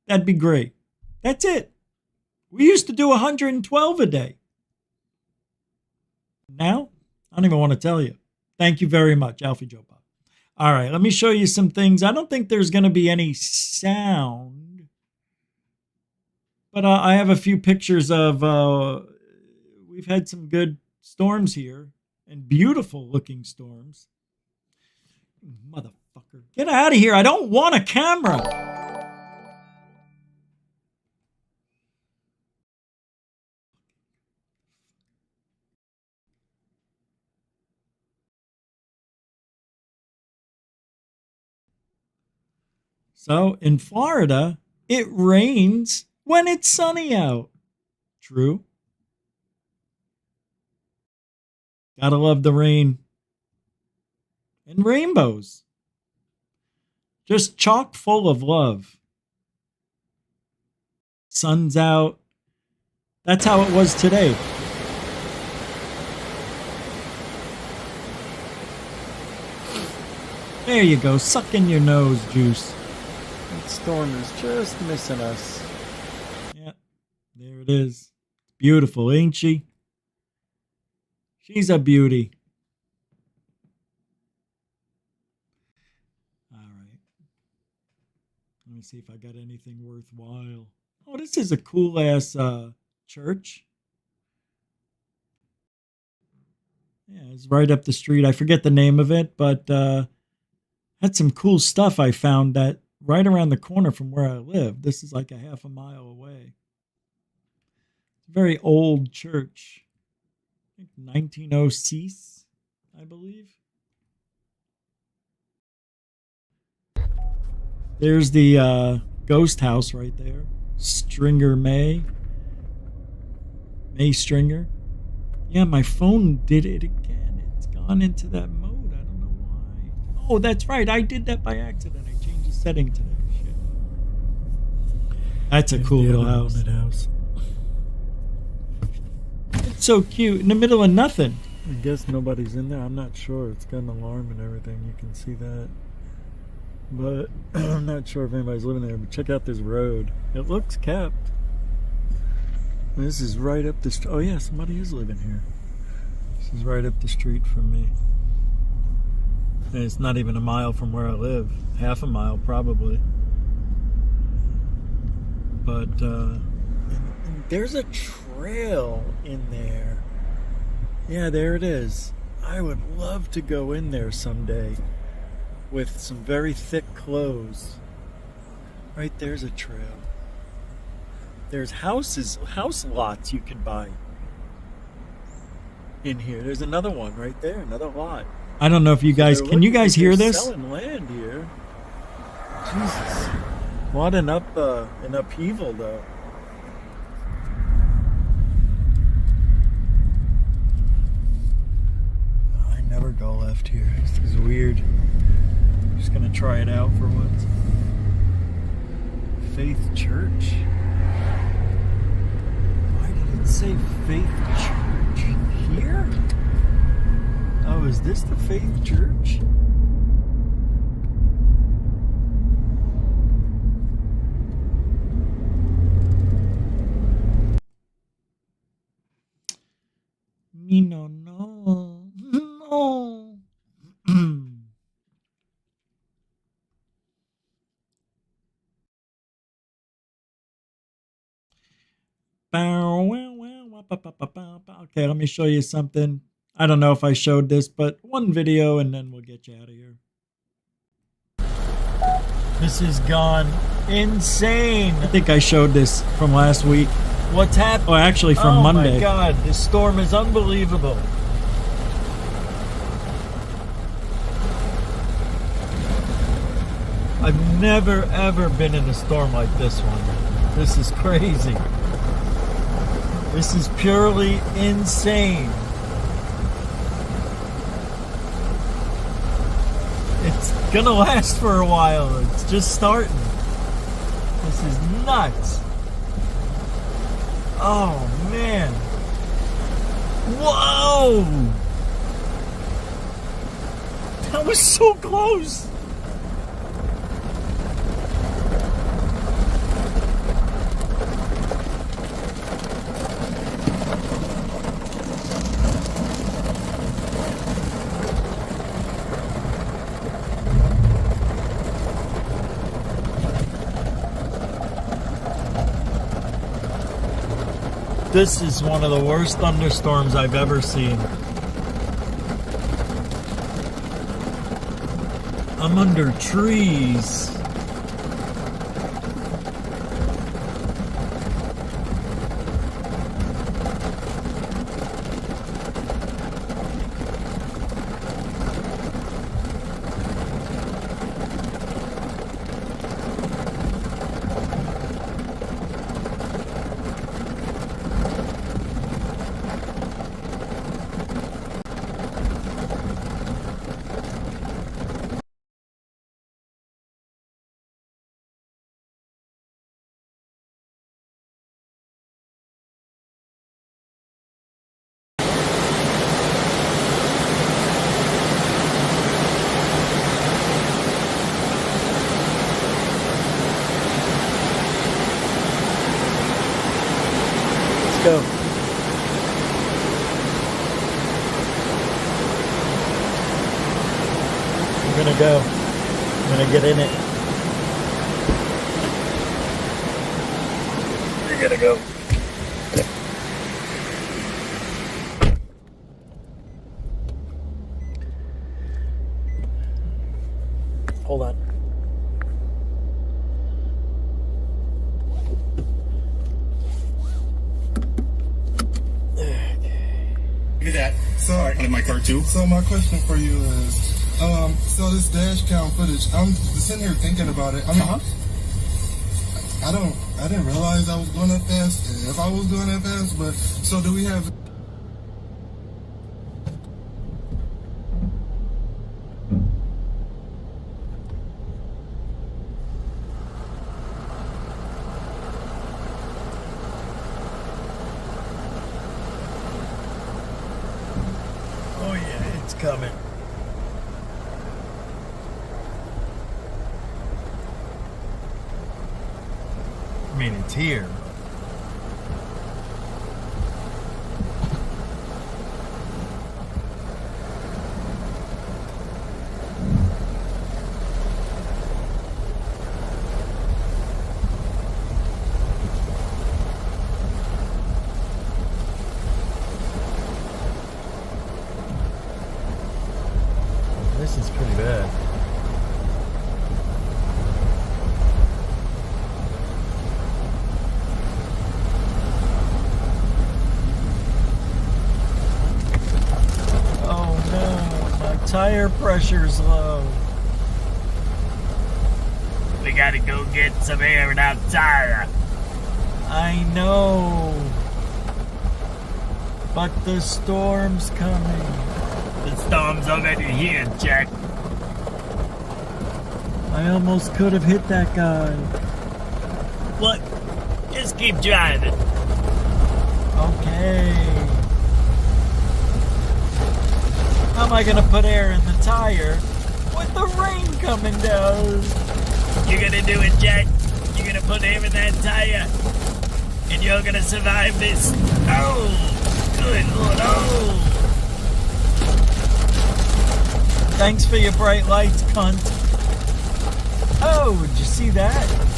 that'd be great. That's it. We used to do 112 a day. Now, I don't even want to tell you. Thank you very much, Alfie Joe Bob. All right, let me show you some things. I don't think there's going to be any sound, but I have a few pictures of, we've had some good storms here, and beautiful looking storms. Motherfucker, get out of here. I don't want a camera. So in Florida, it rains when it's sunny out. True. Gotta love the rain. And rainbows. Just chock full of love. Sun's out. That's how it was today. There you go. Suck in your nose, Juice. That storm is just missing us. Yeah, there it is. Beautiful, ain't she? She's a beauty. All right. Let me see if I got anything worthwhile. Oh, this is a cool-ass church. Yeah, it's right up the street. I forget the name of it, but had some cool stuff I found that right around the corner from where I live. This is like a half a mile away. It's a very old church. I think 1906, I believe. There's the ghost house right there. Stringer May Stringer. Yeah, my phone did it again. It's gone into that mode. I don't know why. Oh, that's right. I did that by accident. I changed the setting today. Shit. That's a cool little house. house. It's so cute in the middle of nothing. I guess nobody's in there. I'm not sure. It's got an alarm and everything. You can see that. But I'm not sure if anybody's living there. But check out this road. It looks kept. This is right up the street. Oh yeah, somebody is living here. This is right up the street from me. And it's not even a mile from where I live. Half a mile probably. But and there's a trail in there. Yeah, there it is. I would love to go in there someday with some very thick clothes. Right there's a trail. There's house lots you can buy in here. There's another one right there, another lot. I don't know if you guys can you guys hear this? Selling land here. Jesus, what an upheaval though. I never go left here. This is weird. I'm just gonna try it out for once. Faith Church. Why did it say Faith Church here? Oh, is this the Faith Church? Me no. Okay, let me show you something. I don't know if I showed this, but one video and then we'll get you out of here. This has gone insane. I think I showed this from last week. What's happening? Oh, actually from Monday. Oh my God, this storm is unbelievable. I've never ever been in a storm like this one. This is crazy. This is purely insane. It's gonna last for a while. It's just starting. This is nuts. Oh man. Whoa! That was so close. This is one of the worst thunderstorms I've ever seen. I'm under trees. Go. I'm gonna go. I'm gonna get in it. You're gonna go. Hold on. Look at that. So, out of my car too. So my question for you is, so this dash cam footage, I'm sitting here thinking about it. I mean, I didn't realize I was going that fast. If I was going that fast, but so do we have? It's coming. I mean, it's here. This is pretty bad. Oh no, my tire pressure's low. We gotta go get some air in our tire. I know. But the storm's coming. The storm's already here, Jack. I almost could have hit that guy. What? Just keep driving. Okay. How am I gonna put air in the tire with the rain coming down? You're gonna do it, Jack. You're gonna put air in that tire. And you're gonna survive this. Oh! Good Lord, oh! Thanks for your bright lights, cunt. Oh, did you see that?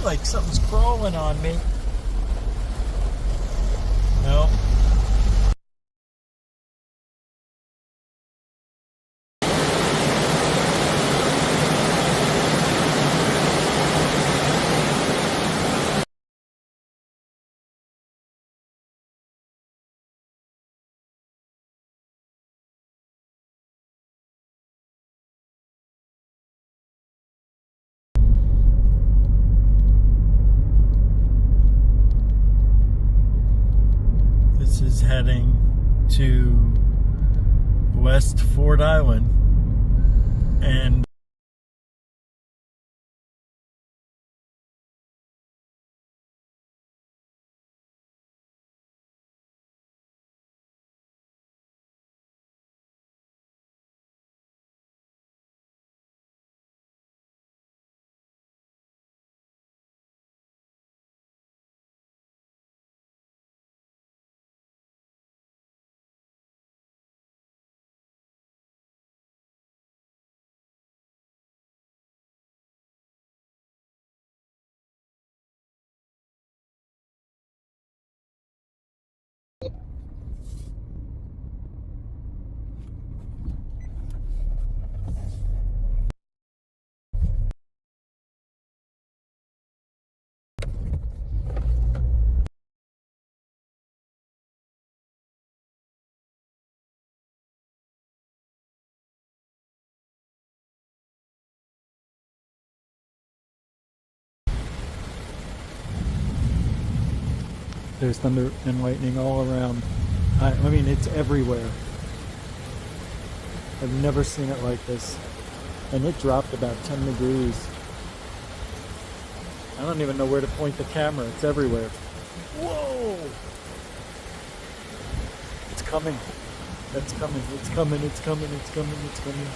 Like something's crawling on me. No. This is heading to West Fort Island, and there's thunder and lightning all around. I mean, it's everywhere. I've never seen it like this. And it dropped about 10 degrees. I don't even know where to point the camera. It's everywhere. Whoa! It's coming. It's coming. It's coming. It's coming. It's coming. It's coming.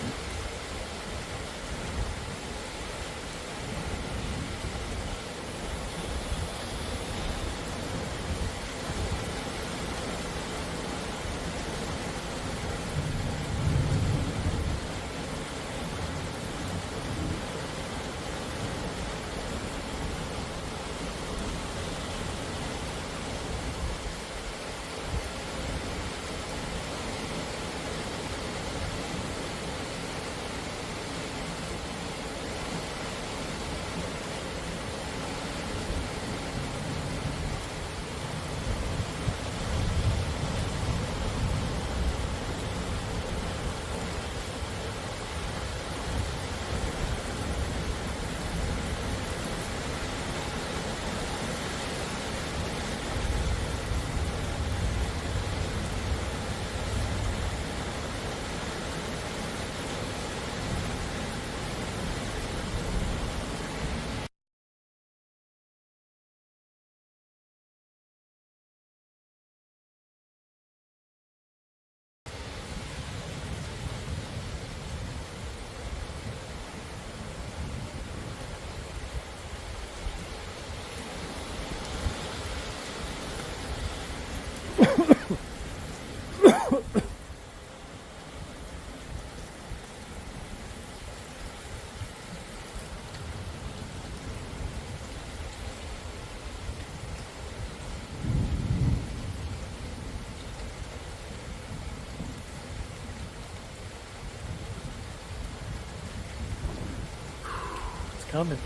coming.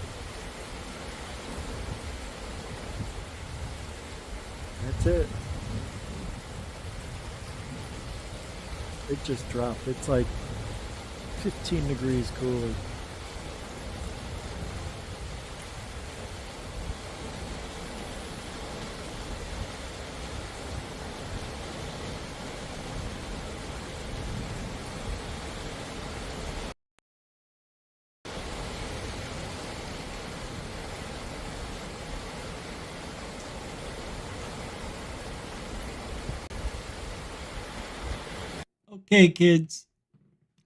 That's it. It just dropped. It's like 15 degrees cooler. Okay, kids,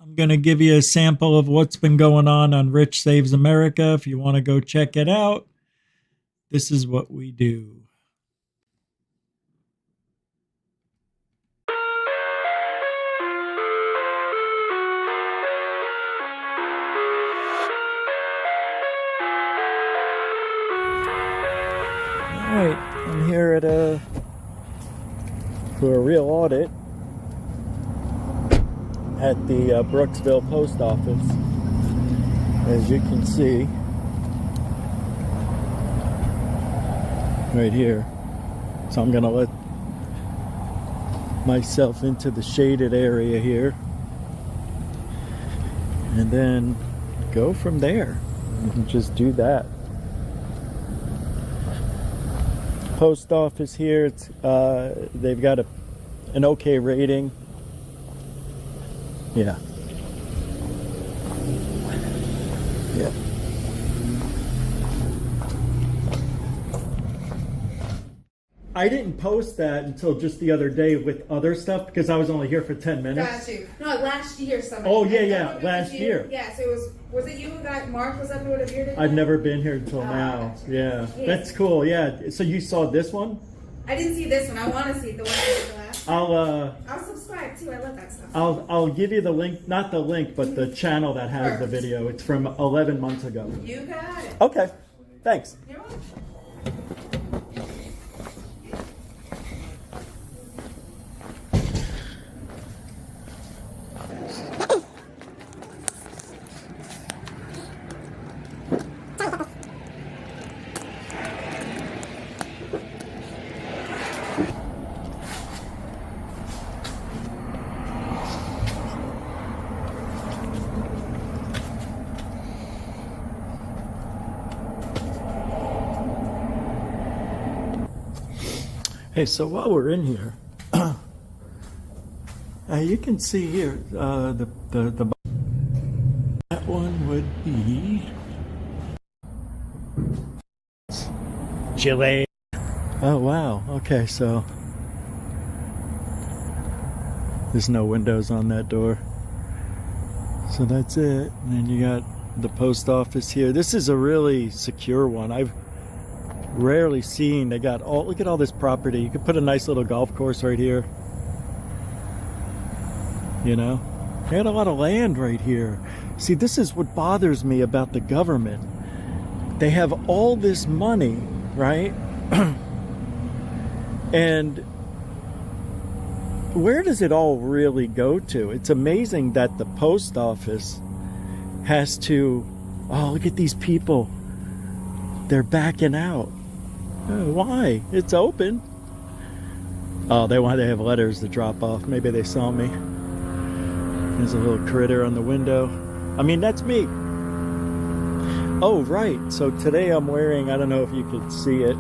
I'm going to give you a sample of what's been going on Rich Saves America. If you want to go check it out, this is what we do. Alright, I'm here at for a real audit at the Brooksville post office. As you can see, right here. So I'm gonna let myself into the shaded area here and then go from there and just do that. Post office here, it's they've got an okay rating. Yeah. I didn't post that until just the other day with other stuff because I was only here for 10 minutes. Got you. No, last year somebody. Oh yeah, last year. Yeah, so was it you that Mark was up here with a bearded? I've never been here until now. Yeah, that's cool. Yeah, so you saw this one? I didn't see this one. I want to see the one that was the last. I'll subscribe too. I love that stuff. I'll give you the link, not the link, but the channel that has the video. It's from 11 months ago. You got it. Okay, thanks. You're welcome. Hey, so while we're in here, you can see here the that one would be Chile. Oh wow. Okay, so there's no windows on that door. So that's it. And then you got the post office here. This is a really secure one. I've rarely seen. They got all, look at all this property. You could put a nice little golf course right here. You know, they got a lot of land right here. See, this is what bothers me about the government. They have all this money, right? And where does it all really go to? It's amazing that the post office has to, oh, look at these people. They're backing out. Why? It's open. Oh, they have letters to drop off. Maybe they saw me. There's a little critter on the window. I mean, that's me. Oh, right. So today I'm wearing, I don't know if you could see it,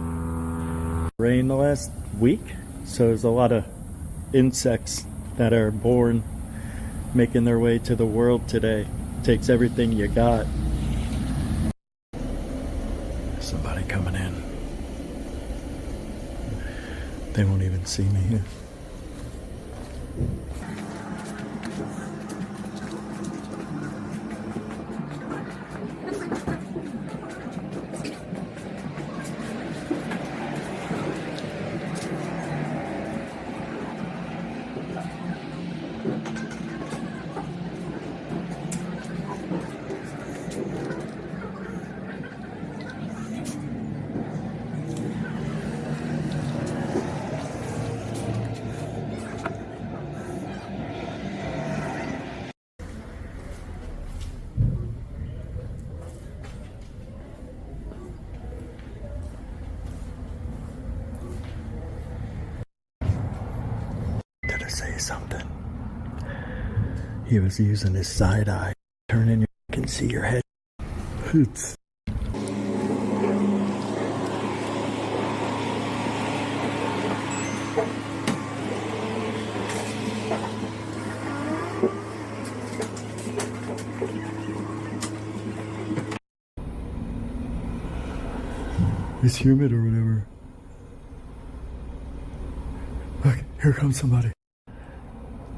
rain the last week. So there's a lot of insects that are born, making their way to the world today. It takes everything you got. Somebody coming in. They won't even see me here. to say something. He was using his side eye. Turn in, you can see your head. It's... It's humid or whatever. Look, here comes somebody.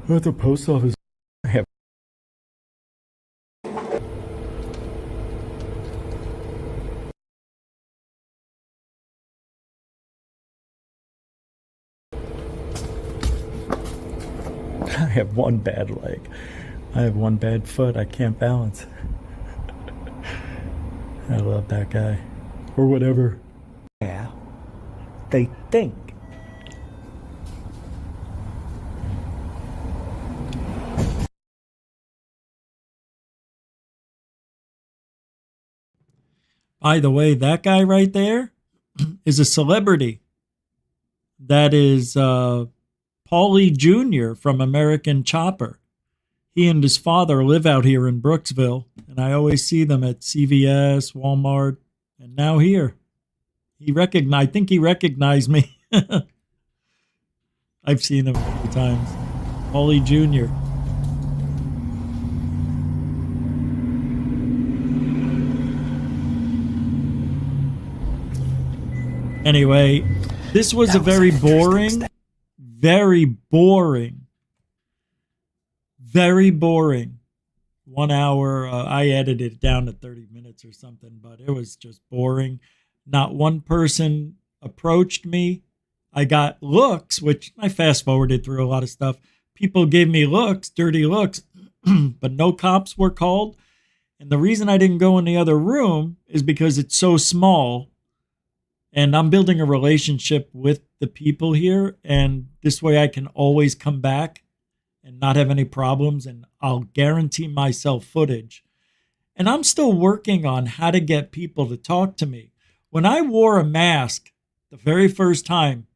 I'm at the post office. I have. I have one bad leg. I have one bad foot. I can't balance. I love that guy. Or whatever. Yeah. They think. By the way, that guy right there is a celebrity. That is Paulie Jr. from American Chopper. He and his father live out here in Brooksville, and I always see them at CVS, Walmart, and now here. I think he recognized me. I've seen him a few times. Paulie Jr. Anyway, this was a very boring, very boring 1 hour. I edited it down to 30 minutes or something, but it was just boring. Not one person approached me. I got looks, which I fast forwarded through a lot of stuff. People gave me looks, dirty looks, but no cops were called. And the reason I didn't go in the other room is because it's so small. And I'm building a relationship with the people here. And this way I can always come back and not have any problems. And I'll guarantee myself footage. And I'm still working on how to get people to talk to me. When I wore a mask the very first time,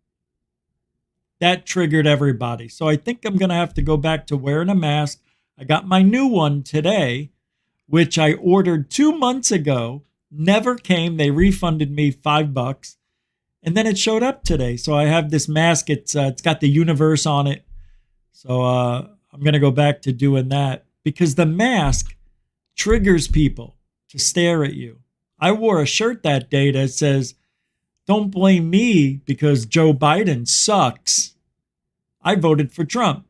that triggered everybody. So I think I'm going to have to go back to wearing a mask. I got my new one today, which I ordered 2 months ago. Never came. They refunded me $5, and then it showed up today. So I have this mask. It's got the universe on it. So I'm gonna go back to doing that because the mask triggers people to stare at you. I wore a shirt that day that says, "Don't blame me because Joe Biden sucks. I voted for Trump."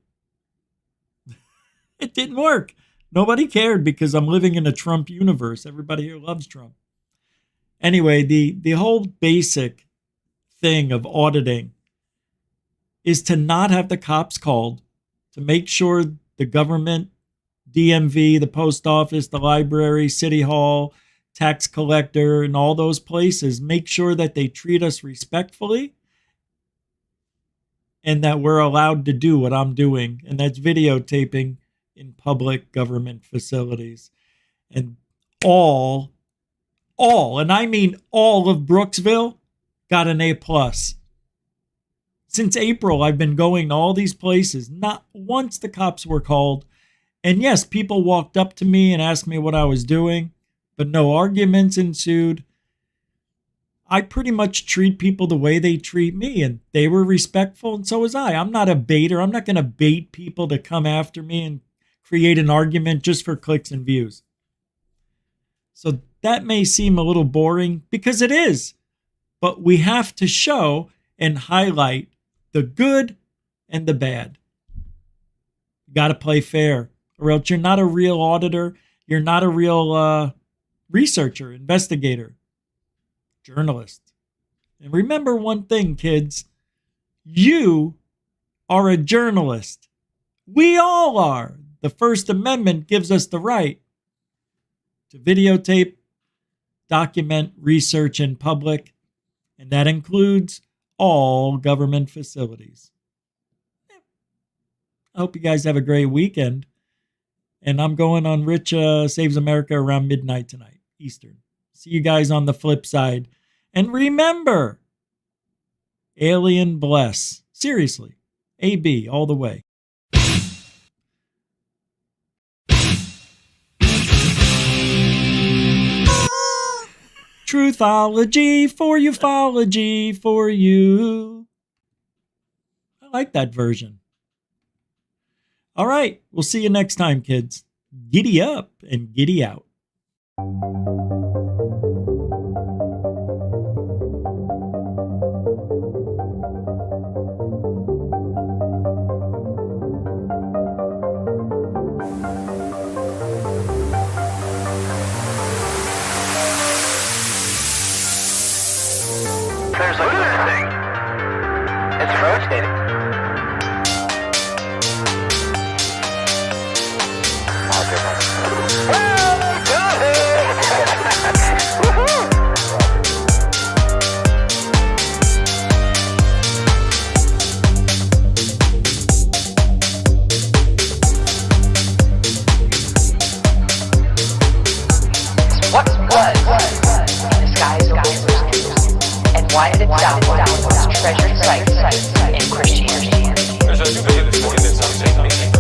It didn't work. Nobody cared because I'm living in a Trump universe. Everybody here loves Trump. Anyway, the whole basic thing of auditing is to not have the cops called, to make sure the government, DMV, the post office, the library, city hall, tax collector, and all those places, make sure that they treat us respectfully and that we're allowed to do what I'm doing, and that's videotaping in public government facilities. And all, and I mean all of Brooksville got an A+. Since April, I've been going to all these places. Not once the cops were called. And yes, people walked up to me and asked me what I was doing, but no arguments ensued. I pretty much treat people the way they treat me, and they were respectful, and so was I. I'm not a baiter. I'm not going to bait people to come after me and create an argument just for clicks and views. So that may seem a little boring because it is, but we have to show and highlight the good and the bad. You got to play fair, or else you're not a real auditor. You're not a real researcher, investigator, journalist. And remember one thing, kids. You are a journalist. We all are. The First Amendment gives us the right to videotape, document, research in public, and that includes all government facilities. I hope you guys have a great weekend. And I'm going on Rich Saves America around midnight tonight, Eastern. See you guys on the flip side. And remember, alien bless. Seriously, AB all the way. Truthology for ufology for you. I like that version. All right, we'll see you next time, kids. Giddy up and giddy out. There's a good thing. It's rotating. What was in the skies over Jerusalem? And why did it sound like the most treasured site in Christianity? There's a new video that's looking at something.